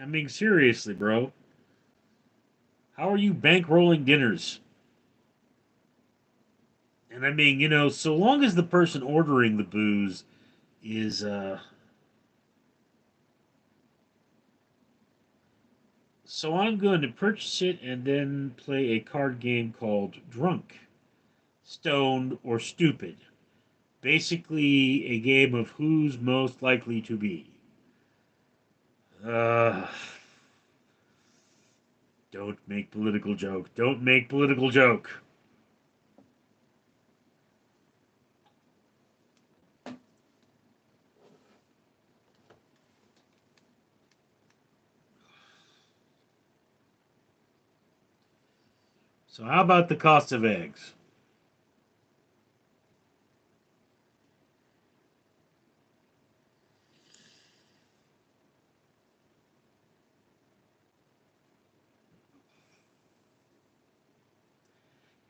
I mean, seriously, bro. How are you bankrolling dinners? And I mean, so long as the person ordering the booze is So I'm going to purchase it and then play a card game called Drunk, Stoned, or Stupid. Basically, a game of who's most likely to be. Uh, don't make political joke. Don't make political joke. So how about the cost of eggs?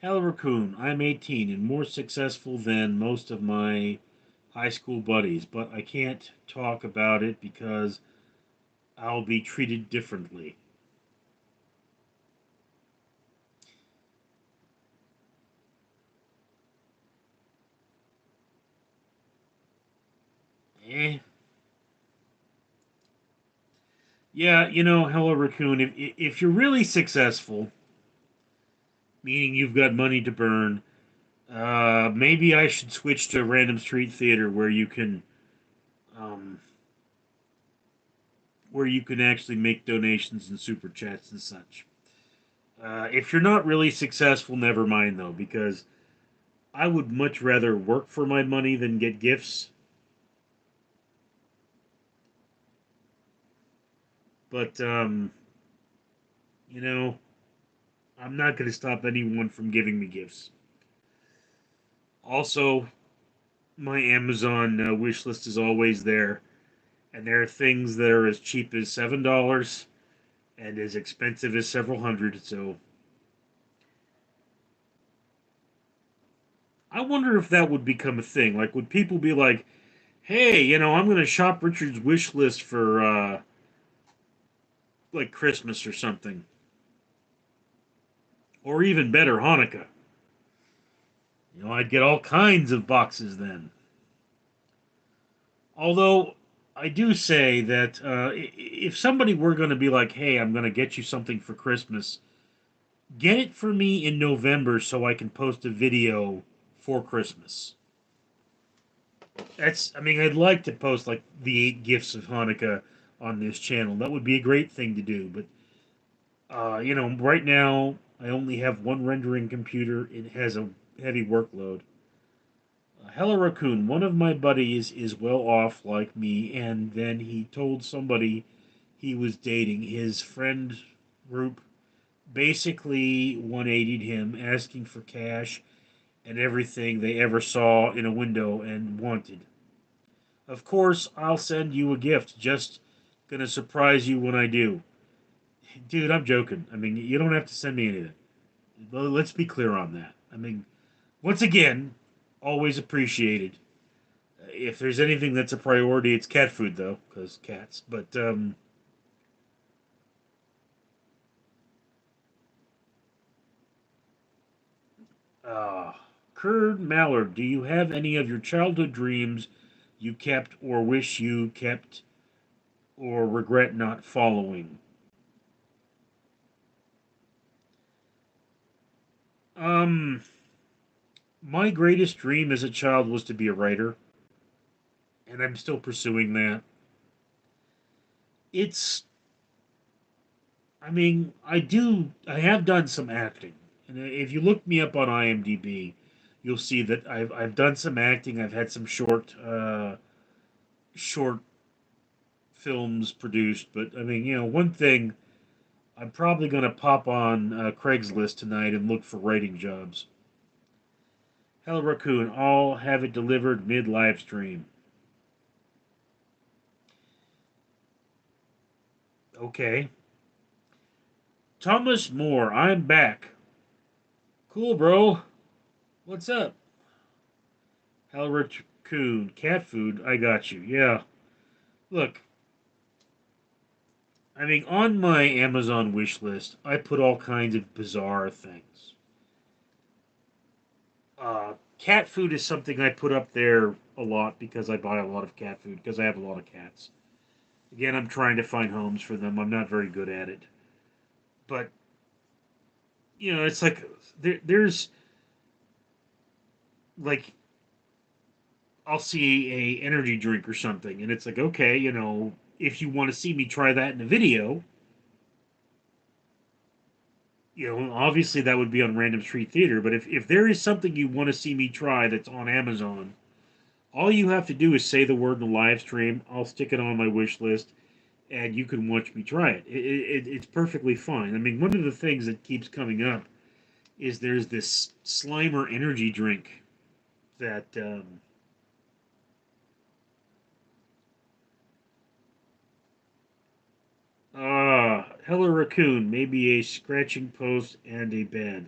Hello, Raccoon. I'm 18 and more successful than most of my high school buddies, but I can't talk about it because I'll be treated differently. Eh. Yeah, hello, Raccoon. If you're really successful, meaning you've got money to burn, maybe I should switch to random street theater um, where you can actually make donations and super chats and such. If you're not really successful, never mind though, because I would much rather work for my money than get gifts. But you know, I'm not going to stop anyone from giving me gifts. Also, my Amazon wish list is always there, and there are things that are as cheap as $7 and as expensive as several hundred. So I wonder if that would become a thing. Like, would people be like, "Hey, I'm going to shop Richard's wish list for like Christmas or something, or even better, Hanukkah." I'd get all kinds of boxes then. Although I do say that if somebody were going to be like, "Hey, I'm going to get you something for Christmas," get it for me in November so I can post a video for Christmas. I mean, I'd like to post like the 8 gifts of Hanukkah on this channel. That would be a great thing to do. But, right now, I only have one rendering computer. It has a heavy workload. Hello Raccoon, one of my buddies is well off like me, and then he told somebody he was dating. His friend group basically 180'd him, asking for cash and everything they ever saw in a window and wanted. Of course, I'll send you a gift. Just gonna surprise you when I do. Dude, I'm joking. I mean, you don't have to send me anything. Let's be clear on that. I mean, once again, always appreciated. If there's anything that's a priority, it's cat food, though, because cats. But, uh, Kurt Mallard, do you have any of your childhood dreams you kept or wish you kept or regret not following? Um, my greatest dream as a child was to be a writer, and I'm still pursuing that. It's, I mean, I have done some acting. And if you look me up on IMDb, you'll see that I've done some acting. I've had some short films produced. But I mean, one thing, I'm probably going to pop on Craigslist tonight and look for writing jobs. Hello, Raccoon. I'll have it delivered mid live stream. Okay. Thomas Moore, I'm back. Cool, bro. What's up? Hello, Raccoon. Cat food. I got you. Yeah. Look, I mean, on my Amazon wish list, I put all kinds of bizarre things. Cat food is something I put up there a lot because I buy a lot of cat food because I have a lot of cats. Again, I'm trying to find homes for them. I'm not very good at it. But it's like there's like I'll see a energy drink or something, and it's like, okay, if you want to see me try that in a video, obviously that would be on Random Street Theater. But if there is something you want to see me try that's on Amazon, all you have to do is say the word in the live stream. I'll stick it on my wish list, and you can watch me try it. It's perfectly fine. I mean, one of the things that keeps coming up is there's this Slimer energy drink that Hella Raccoon, maybe a scratching post and a bed.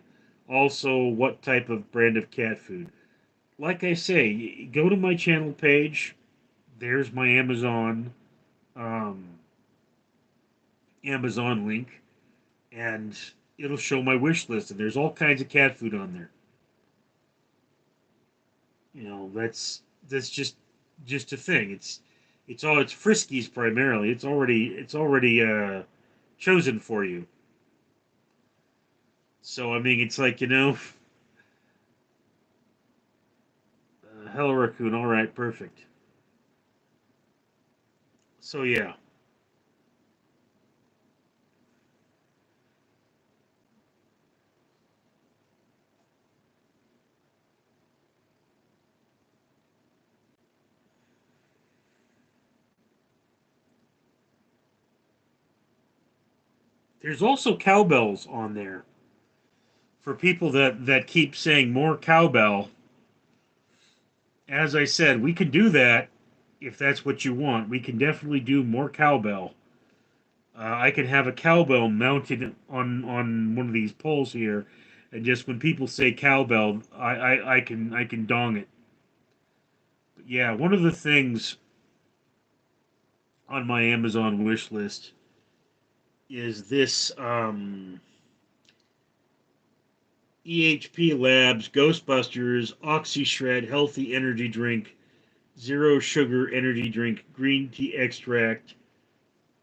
Also, what type of brand of cat food? Like I say, go to my channel page. There's my um, Amazon link, and it'll show my wish list. And there's all kinds of cat food on there. That's just a thing. It's Friskies primarily. It's already chosen for you. So I mean, it's like Hello Raccoon. All right, perfect. So yeah, there's also cowbells on there for people that keep saying more cowbell. As I said, we can do that if that's what you want. We can definitely do more cowbell. I can have a cowbell mounted on one of these poles here, and just when people say cowbell, I can dong it. But yeah, one of the things on my Amazon wish list is this EHP Labs Ghostbusters Oxy Shred Healthy Energy Drink, Zero Sugar Energy Drink, Green Tea Extract,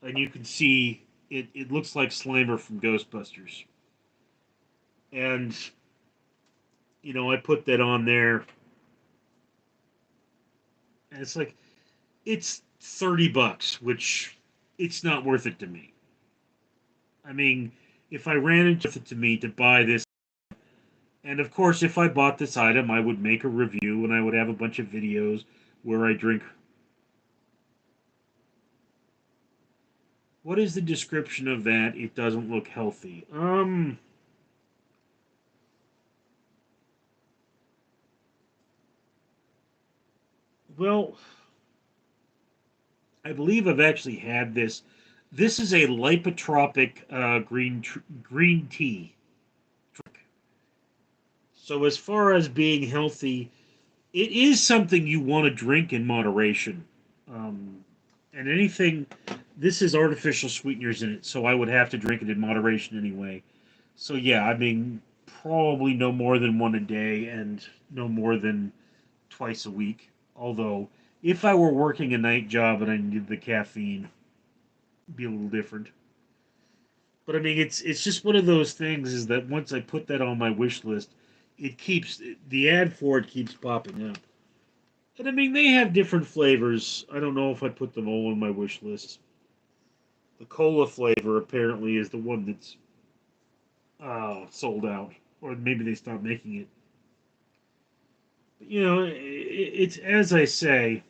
and you can see it looks like Slimer from Ghostbusters. And I put that on there, and it's like it's $30, which it's not worth it to me. I mean, if I ran into it to me to buy this, and of course, if I bought this item, I would make a review and I would have a bunch of videos where I drink. What is the description of that? It doesn't look healthy. Well, I believe I've actually had this. This is a lipotropic green tea. So as far as being healthy, it is something you want to drink in moderation. Um, and anything, this is artificial sweeteners in it, so I would have to drink it in moderation anyway. So yeah, I mean, probably no more than one a day and no more than twice a week. Although, if I were working a night job and I needed the caffeine, it'd be a little different. But I mean, it's just one of those things. Is that once I put that on my wish list, it keeps the ad for it keeps popping up. And I mean, they have different flavors. I don't know if I put them all on my wish list. The cola flavor apparently is the one that's sold out, or maybe they stopped making it. But, it's as I say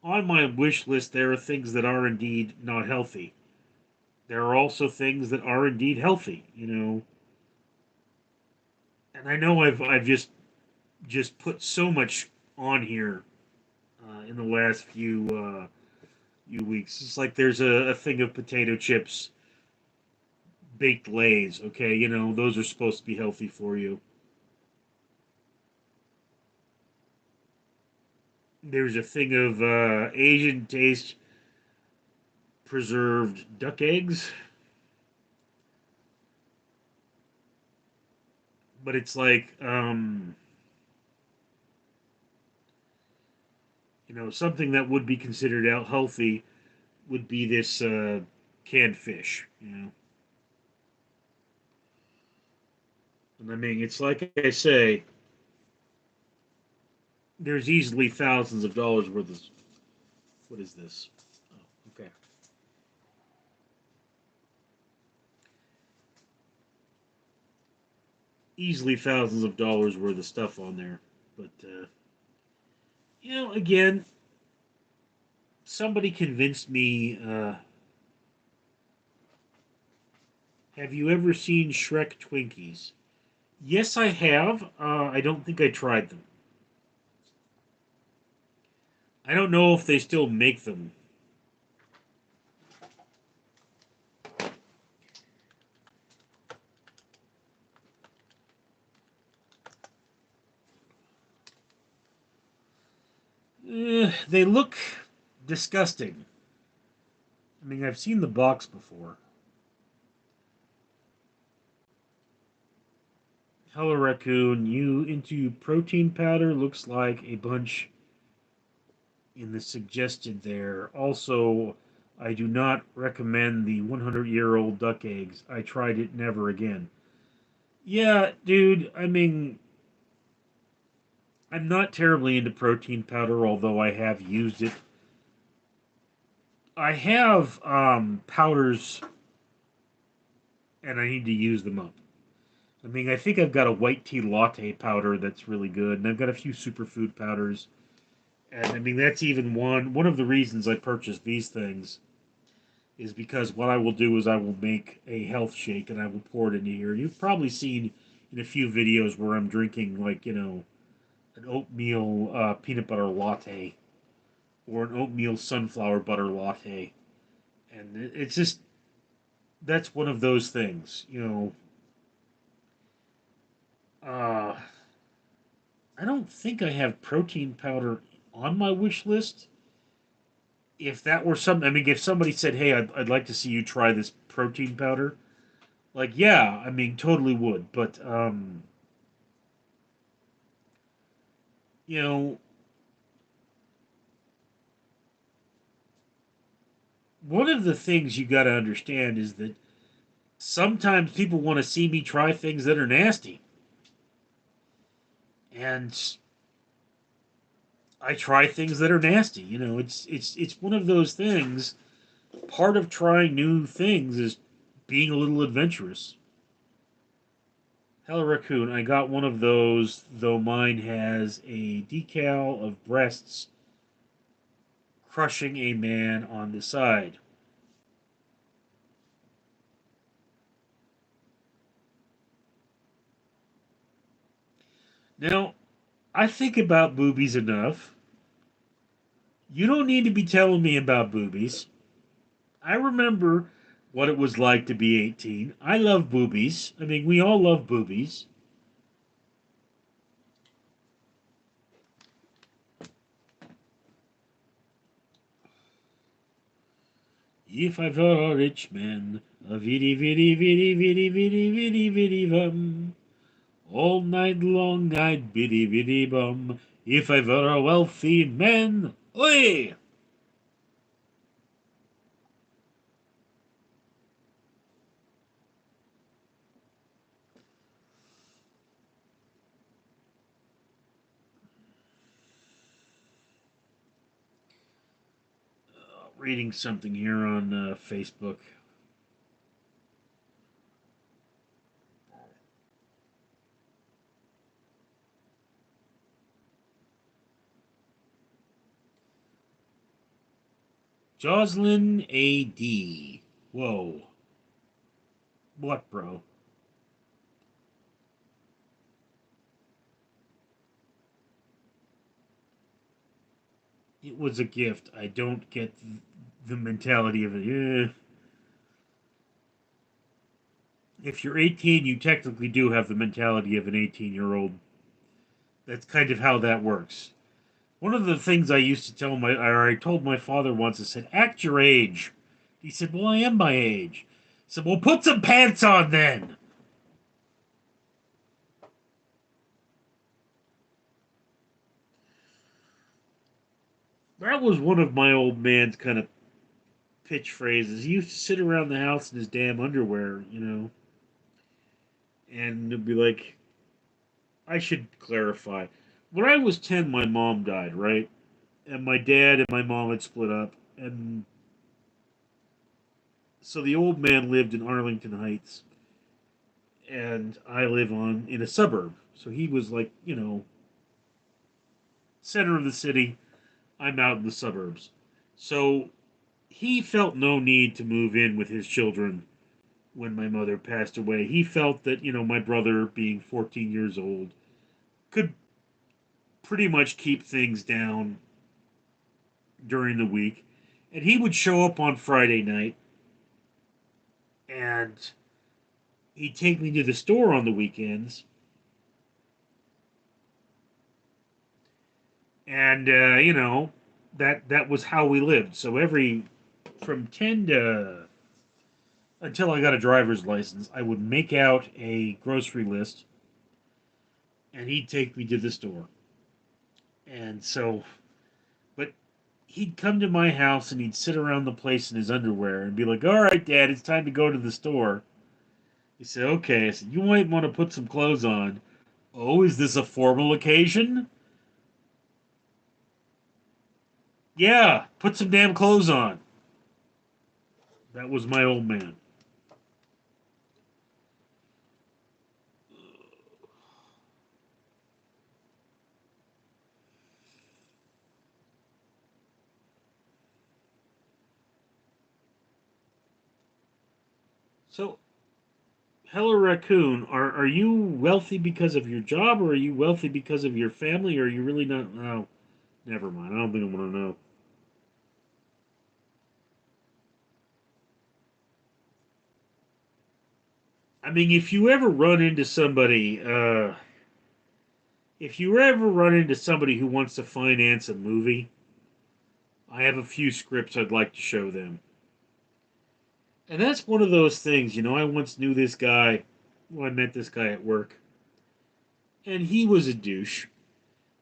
on my wish list. There are things that are indeed not healthy. There are also things that are indeed healthy. And I know I've just put so much on here in the last few weeks. It's like there's a thing of potato chips, baked lays. Okay, those are supposed to be healthy for you. There's a thing of Asian taste preserved duck eggs, but it's like something that would be considered out healthy would be this. canned fish, you know. And I mean, it's like I say, there's easily thousands of dollars worth of. What is this? Oh, okay. Easily thousands of dollars worth of stuff on there. But, again, somebody convinced me. Have you ever seen Shrek Twinkies? Yes, I have. I don't think I tried them. I don't know if they still make them. They look disgusting. I mean, I've seen the box before. Hello, raccoon. You into protein powder? Looks like a bunch in the suggested there. Also, I do not recommend the 100-year-old duck eggs. I tried it, never again. Yeah, dude, I mean, I'm not terribly into protein powder, although I have used it. I have powders, and I need to use them up. I mean, I think I've got a white tea latte powder that's really good, and I've got a few superfood powders. And I mean, that's even one of the reasons I purchased these things is because what I will do is I will make a health shake and I will pour it into here. You've probably seen in a few videos where I'm drinking like an oatmeal peanut butter latte or an oatmeal sunflower butter latte, and it's just that's one of those things. Uh, I don't think I have protein powder on my wish list. If that were something, I mean, if somebody said, "Hey, I'd like to see you try this protein powder," like, yeah, I mean, totally would. But you know, one of the things you got to understand is that sometimes people want to see me try things that are nasty, and I try things that are nasty. It's one of those things. Part of trying new things is being a little adventurous. Hello, raccoon. I got one of those, though mine has a decal of breasts crushing a man on the side. Now, I think about boobies enough. You don't need to be telling me about boobies. I remember what it was like to be 18. I love boobies. I mean, we all love boobies. If I were a rich man, a viddy viddy viddy viddy viddy viddy viddy bum. All night long I'd biddy biddy bum. If I were a wealthy man, oi! Reading something here on Facebook. Jocelyn A.D. Whoa. What, bro? It was a gift. I don't get the mentality of it. If you're 18, you technically do have the mentality of an 18-year-old. That's kind of how that works. One of the things I used to I told my father once, I said, act your age. He said, well, I am my age. I said, well, put some pants on then. That was one of my old man's kind of pitch phrases. He used to sit around the house in his damn underwear, and it'd be like, I should clarify. When I was 10, my mom died, right? And my dad and my mom had split up. And so the old man lived in Arlington Heights, and I live in a suburb. So he was like, center of the city. I'm out in the suburbs. So he felt no need to move in with his children when my mother passed away. He felt that, my brother, being 14 years old, could pretty much keep things down during the week. And he would show up on Friday night, and he'd take me to the store on the weekends. And, that was how we lived. So from 10 to until I got a driver's license, I would make out a grocery list, and he'd take me to the store. And so, but he'd come to my house and he'd sit around the place in his underwear and be like, "All right, Dad, it's time to go to the store." He said, "Okay." I said, "You might want to put some clothes on." "Oh, is this a formal occasion?" "Yeah, put some damn clothes on." That was my old man. So, Hello Raccoon, are you wealthy because of your job, or are you wealthy because of your family, or are you really not? Oh, never mind. I don't think I want to know. I mean, if you ever run into somebody who wants to finance a movie, I have a few scripts I'd like to show them. And that's one of those things, I once knew this guy. Well, I met this guy at work, and he was a douche.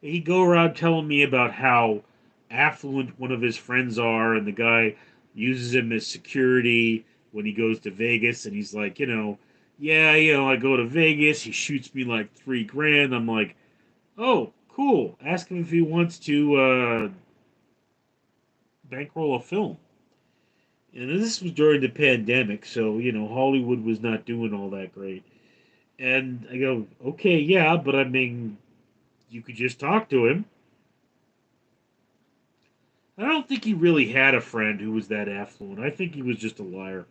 He'd go around telling me about how affluent one of his friends are, and the guy uses him as security when he goes to Vegas, and he's like, yeah, I go to Vegas, he shoots me like 3 grand. I'm like, oh, cool. Ask him if he wants to bankroll a film. And this was during the pandemic, so Hollywood was not doing all that great. And I go, okay, yeah, but I mean, you could just talk to him. I don't think he really had a friend who was that affluent. I think he was just a liar.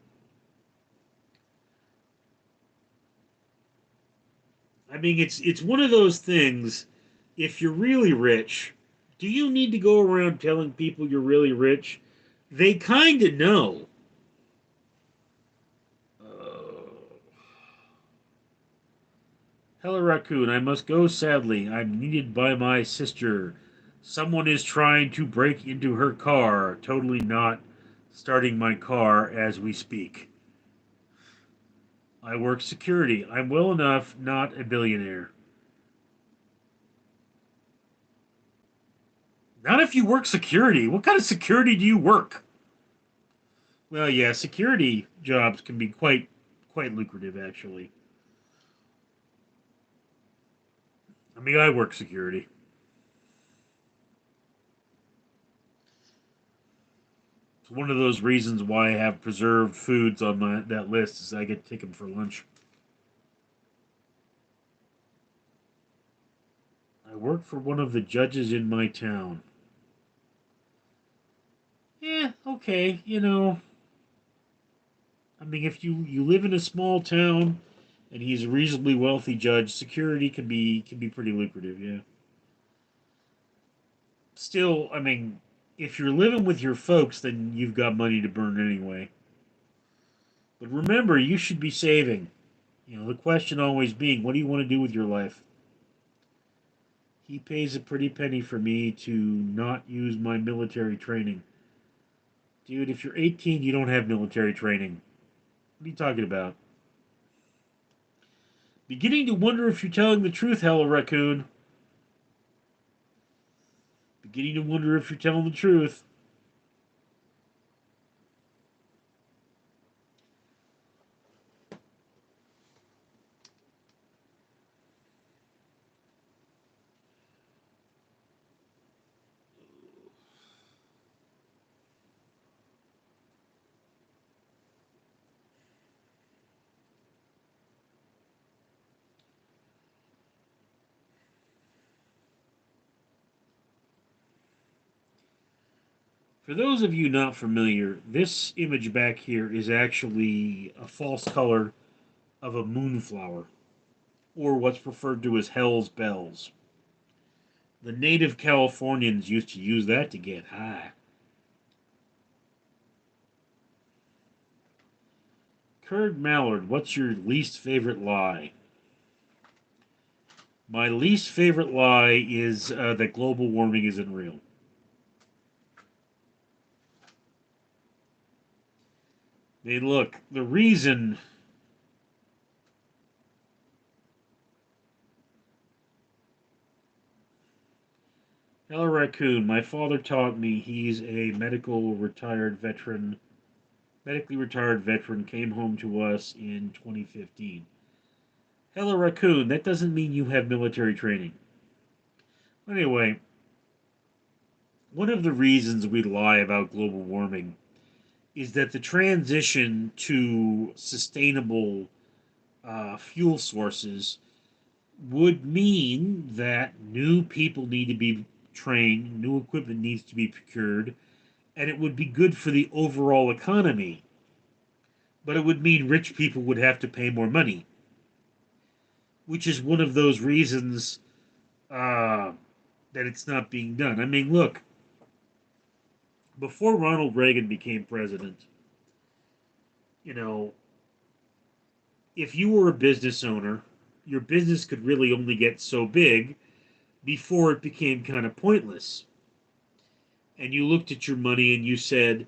I mean, it's one of those things. If you're really rich, do you need to go around telling people you're really rich? They kind of know. Hello, Raccoon. I must go sadly. I'm needed by my sister. Someone is trying to break into her car. Totally not starting my car as we speak. I work security. I'm well enough, not a billionaire. Not if you work security. What kind of security do you work? Well, yeah, security jobs can be quite lucrative, actually. I mean, I work security. It's one of those reasons why I have preserved foods on my that list is I get to take them for lunch. I work for one of the judges in my town. Yeah, okay, I mean, if you live in a small town and he's a reasonably wealthy judge, security can be pretty lucrative. Yeah. Still, I mean, if you're living with your folks, then you've got money to burn anyway. But remember, you should be saving. The question always being, what do you want to do with your life? He pays a pretty penny for me to not use my military training. Dude, if you're 18, you don't have military training. What are you talking about? Beginning to wonder if you're telling the truth, Hello Raccoon. Beginning to wonder if you're telling the truth. For those of you not familiar, this image back here is actually a false color of a moonflower, or what's referred to as Hell's Bells. The native Californians used to use that to get high. Curd Mallard, what's your least favorite lie? My least favorite lie is that global warming isn't real. Hey, look, the reason. Hello, Raccoon. My father taught me he's a medically retired veteran, came home to us in 2015. Hello, Raccoon. That doesn't mean you have military training. Anyway, one of the reasons we lie about global warming is that the transition to sustainable fuel sources would mean that new people need to be trained, new equipment needs to be procured, and it would be good for the overall economy. But it would mean rich people would have to pay more money, which is one of those reasons that it's not being done. I mean, look, before Ronald Reagan became president, you know, if you were a business owner, your business could really only get so big before it became kind of pointless. And you looked at your money and you said,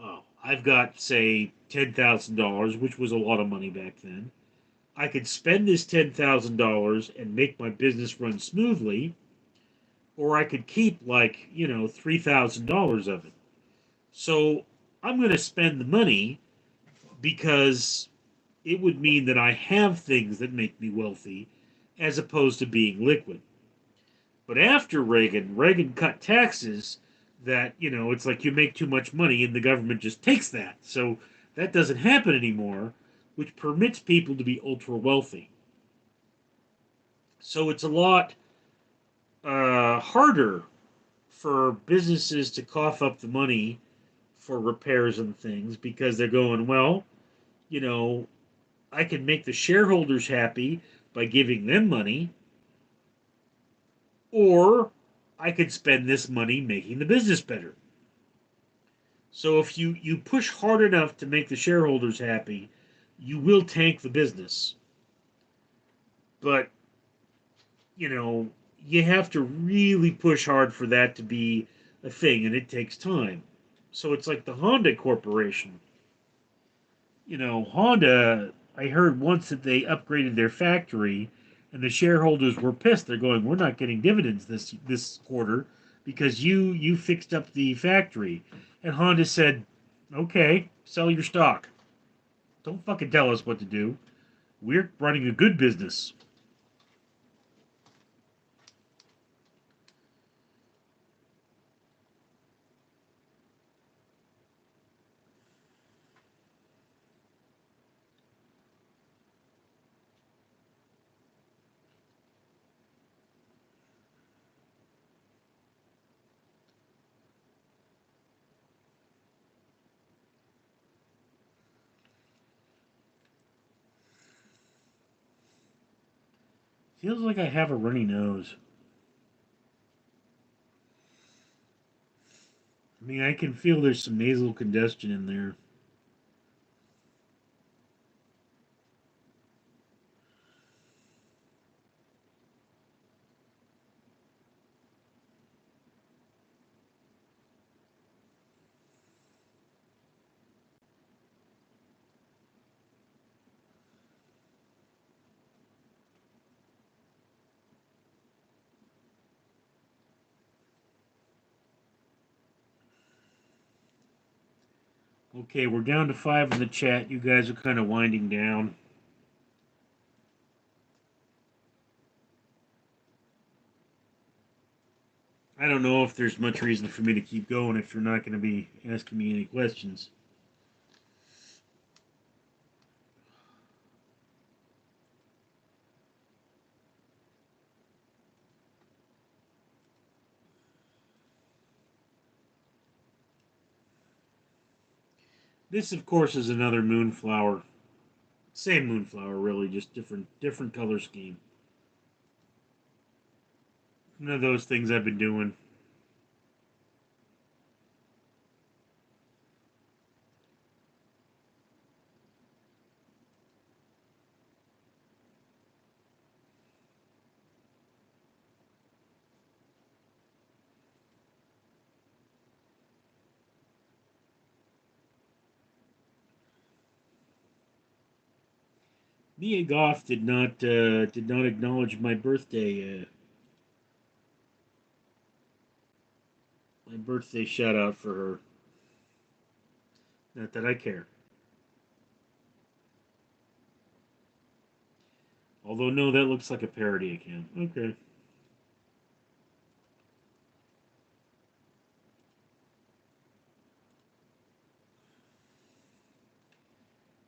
oh, I've got, say, $10,000, which was a lot of money back then. I could spend this $10,000 and make my business run smoothly, or I could keep, like, $3,000 of it. So I'm going to spend the money because it would mean that I have things that make me wealthy as opposed to being liquid. But after Reagan cut taxes that, it's like you make too much money and the government just takes that. So that doesn't happen anymore, which permits people to be ultra wealthy. So it's a lot harder for businesses to cough up the money for repairs and things because they're going, well, you know, I can make the shareholders happy by giving them money, or I could spend this money making the business better. So if you push hard enough to make the shareholders happy, you will tank the business. But, you know, you have to really push hard for that to be a thing, and it takes time. So it's like the Honda Corporation. Honda, I heard once that they upgraded their factory, and the shareholders were pissed. They're going, "We're not getting dividends this quarter because you fixed up the factory." And Honda said, "Okay, sell your stock. Don't fucking tell us what to do. We're running a good business." Feels like I have a runny nose. I mean, I can feel there's some nasal congestion in there. Okay, we're down to 5 in the chat. You guys are kind of winding down. I don't know if there's much reason for me to keep going if you're not going to be asking me any questions. This, of course, is another moonflower. Same moonflower, really, just different color scheme. One of those things I've been doing. Mia Goff did not acknowledge my birthday shout out for her. Not that I care. Although no, that looks like a parody account. Okay.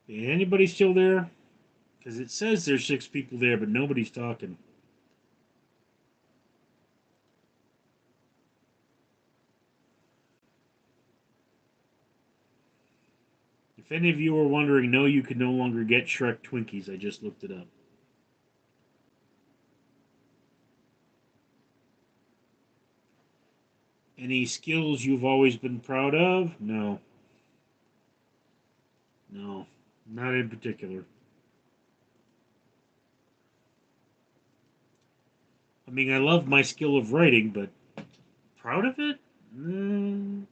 Anybody still there? Because it says there's 6 people there, but nobody's talking. If any of you are wondering, no, you can no longer get Shrek Twinkies. I just looked it up. Any skills you've always been proud of? No. No. Not in particular. I mean, I love my skill of writing, but proud of it? Mm,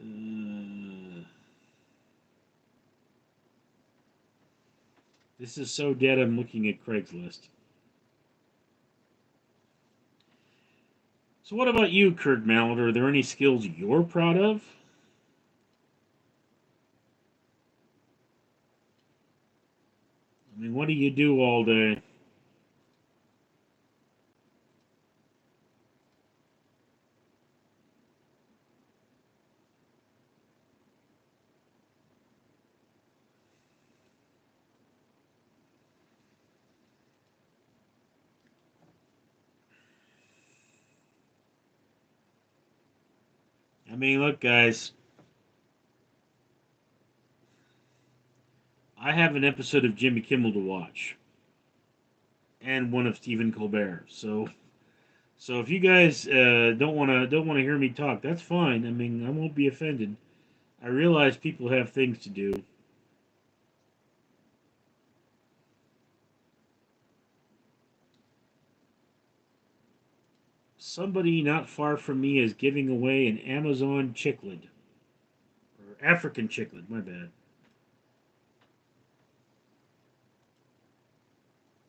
uh, this is so dead, I'm looking at Craigslist. So, what about you, Kurt Mallet? Are there any skills you're proud of? I mean, what do you do all day? I mean, look, guys, I have an episode of Jimmy Kimmel to watch, and one of Stephen Colbert. So if you guys don't want to hear me talk, that's fine. I mean, I won't be offended. I realize people have things to do. Somebody not far from me is giving away an Amazon chiclet or African chiclet. My bad.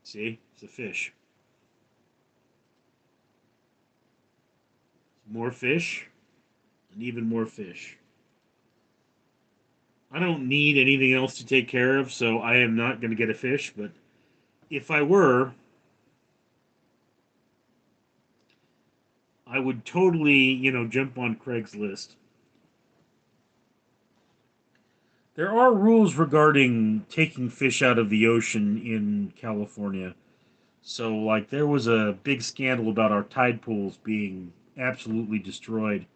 See, it's a fish. More fish, and even more fish. I don't need anything else to take care of, so I am not going to get a fish. But if I were, I would totally, jump on Craigslist. There are rules regarding taking fish out of the ocean in California. So, like, there was a big scandal about our tide pools being absolutely destroyed.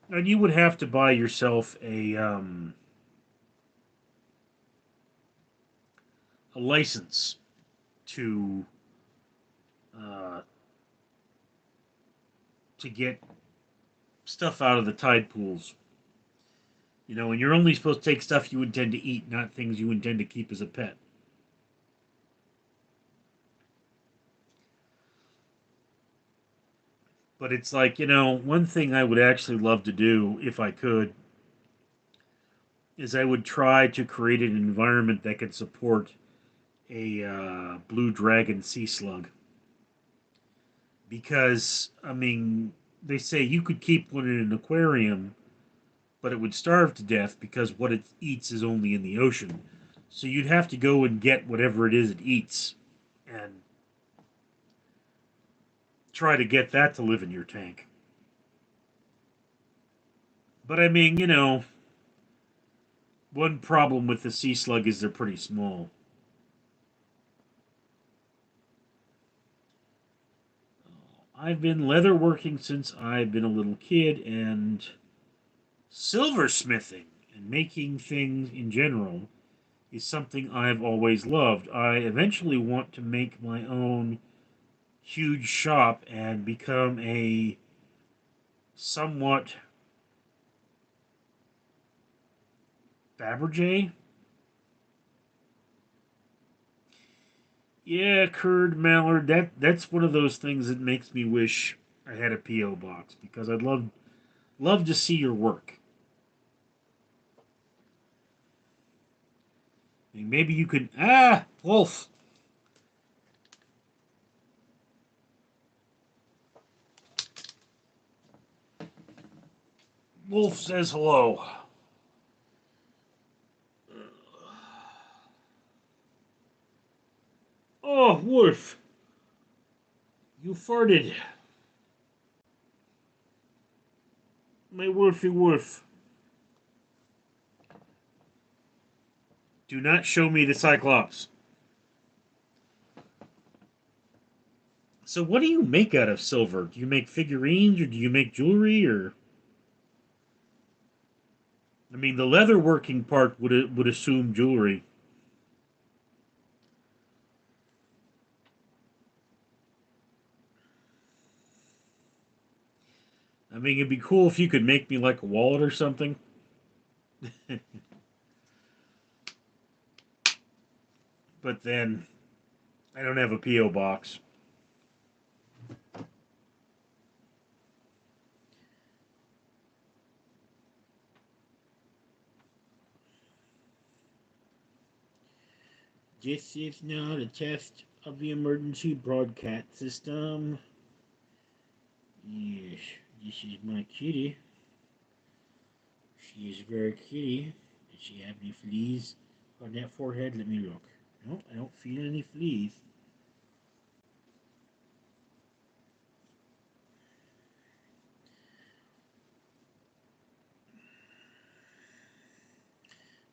And you would have to buy yourself a license to uh, to get stuff out of the tide pools. And you're only supposed to take stuff you intend to eat, not things you intend to keep as a pet. But it's like, one thing I would actually love to do if I could is I would try to create an environment that could support a blue dragon sea slug. Because, I mean, they say you could keep one in an aquarium, but it would starve to death because what it eats is only in the ocean. So you'd have to go and get whatever it is it eats and try to get that to live in your tank. But I mean, One problem with the sea slug is they're pretty small. I've been leatherworking since I've been a little kid, and silversmithing and making things in general is something I've always loved. I eventually want to make my own huge shop and become a somewhat Fabergé. Yeah, curd, mallard. That's one of those things that makes me wish I had a PO box because I'd love to see your work. I mean, maybe you could Wolf. Wolf says hello. Oh, Wolf, you farted. My Wolfie Wolf. Do not show me the Cyclops. So what do you make out of silver? Do you make figurines or do you make jewelry or I mean the leatherworking part would assume jewelry. I mean it'd be cool if you could make me like a wallet or something. But then I don't have a PO box. This is not a test of the emergency broadcast system. Yes, this is my kitty. She is very kitty. Does she have any fleas on that forehead? Let me look. No, I don't feel any fleas.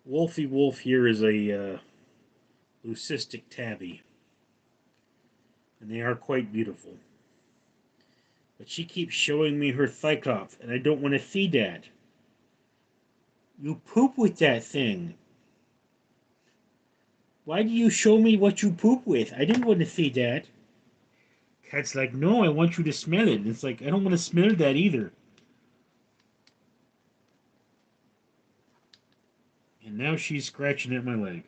Wolfie Wolf here is a leucistic tabby, and they are quite beautiful. But she keeps showing me her Cyclops, and I don't want to see that. You poop with that thing. Why do you show me what you poop with? I didn't want to see that. Cat's like, no, I want you to smell it. And it's like, I don't want to smell that either. And now she's scratching at my leg.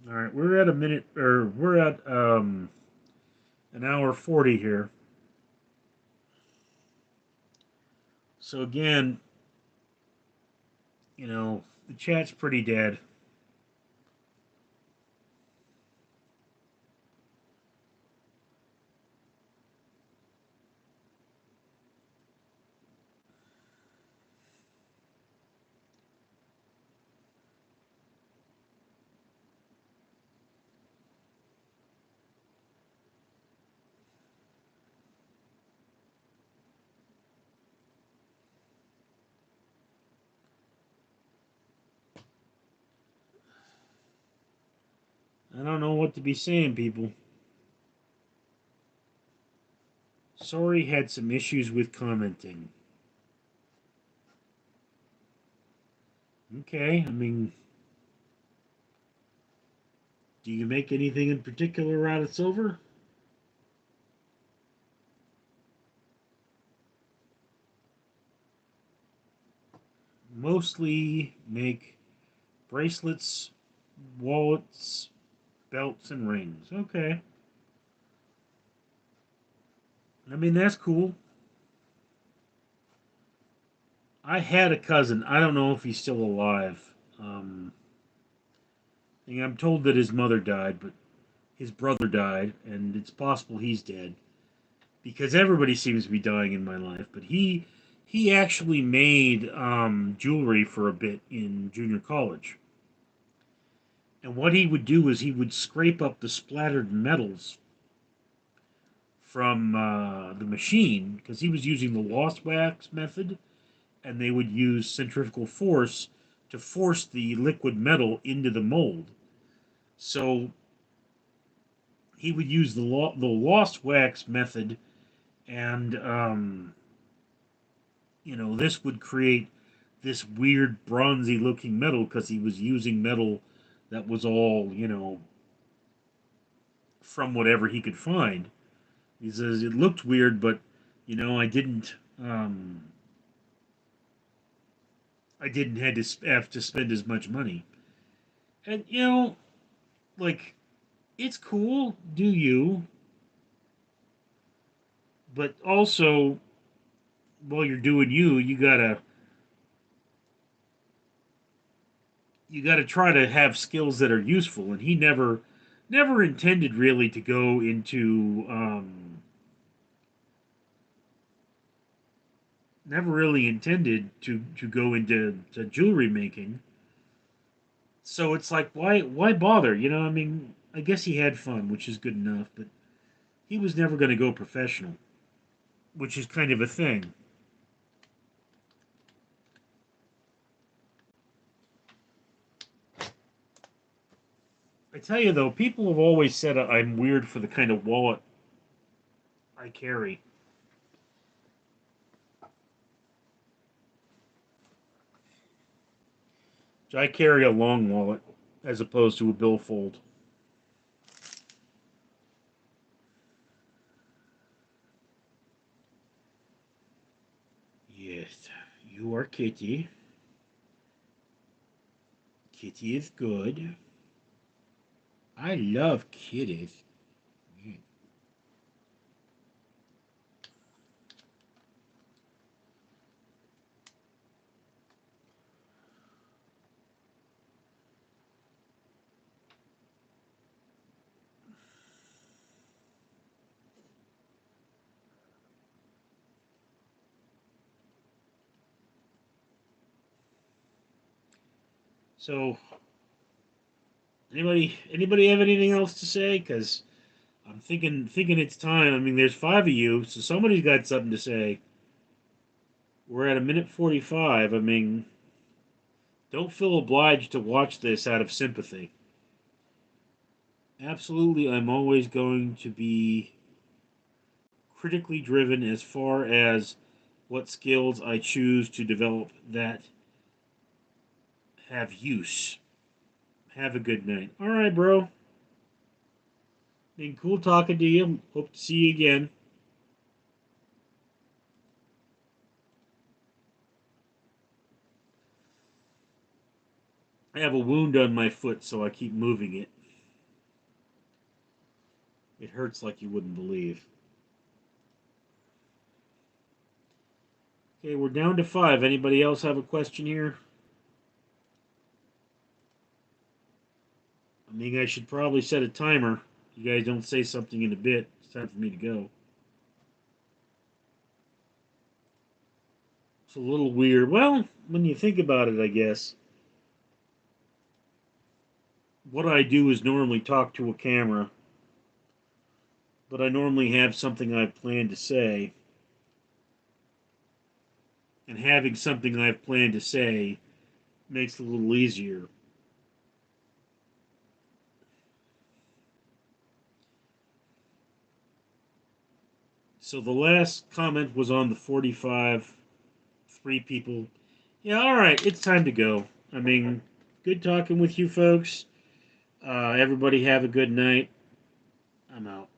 All right, we're at a minute, or we're at an hour 40 here. So again, the chat's pretty dead. I don't know what to be saying, people. Sorry, had some issues with commenting. Okay, I mean, do you make anything in particular out of silver? Mostly make bracelets, wallets, belts, and rings. Okay. I mean, that's cool. I had a cousin. I don't know if he's still alive. And I'm told that his mother died, but his brother died, and it's possible he's dead because everybody seems to be dying in my life. But he actually made jewelry for a bit in junior college. And what he would do is he would scrape up the splattered metals from the machine, because he was using the lost wax method, and they would use centrifugal force to force the liquid metal into the mold. So he would use the lost wax method, and this would create this weird bronzy looking metal because he was using metal that was all from whatever he could find. He says it looked weird, but um, I didn't have to spend as much money. And like, it's cool, do you? But also, while you're doing you, you gotta try to have skills that are useful. And he never intended really to go into never really intended to go into jewelry making. So it's like, why bother? I mean, I guess he had fun, which is good enough, but he was never going to go professional, which is kind of a thing. I tell you though, people have always said I'm weird for the kind of wallet I carry. I carry a long wallet as opposed to a billfold. Yes, you are Kitty. Kitty is good. I love kitties. So, anybody have anything else to say? Because I'm thinking it's time. I mean, there's five of you, so somebody's got something to say. We're at a minute 45. I mean, don't feel obliged to watch this out of sympathy. Absolutely, I'm always going to be critically driven as far as what skills I choose to develop that have use. Have a good night. All right, bro. Been cool talking to you. Hope to see you again. I have a wound on my foot, so I keep moving it. It hurts like you wouldn't believe. Okay, we're down to five. Anybody else have a question here? I mean, I should probably set a timer. If you guys don't say something in a bit, it's time for me to go. It's a little weird. Well, when you think about it, I guess. What I do is normally talk to a camera, but I normally have something I've planned to say. And having something I've planned to say makes it a little easier. So the last comment was on the 45, three people. Yeah, all right, it's time to go. I mean, good talking with you folks. Everybody have a good night. I'm out.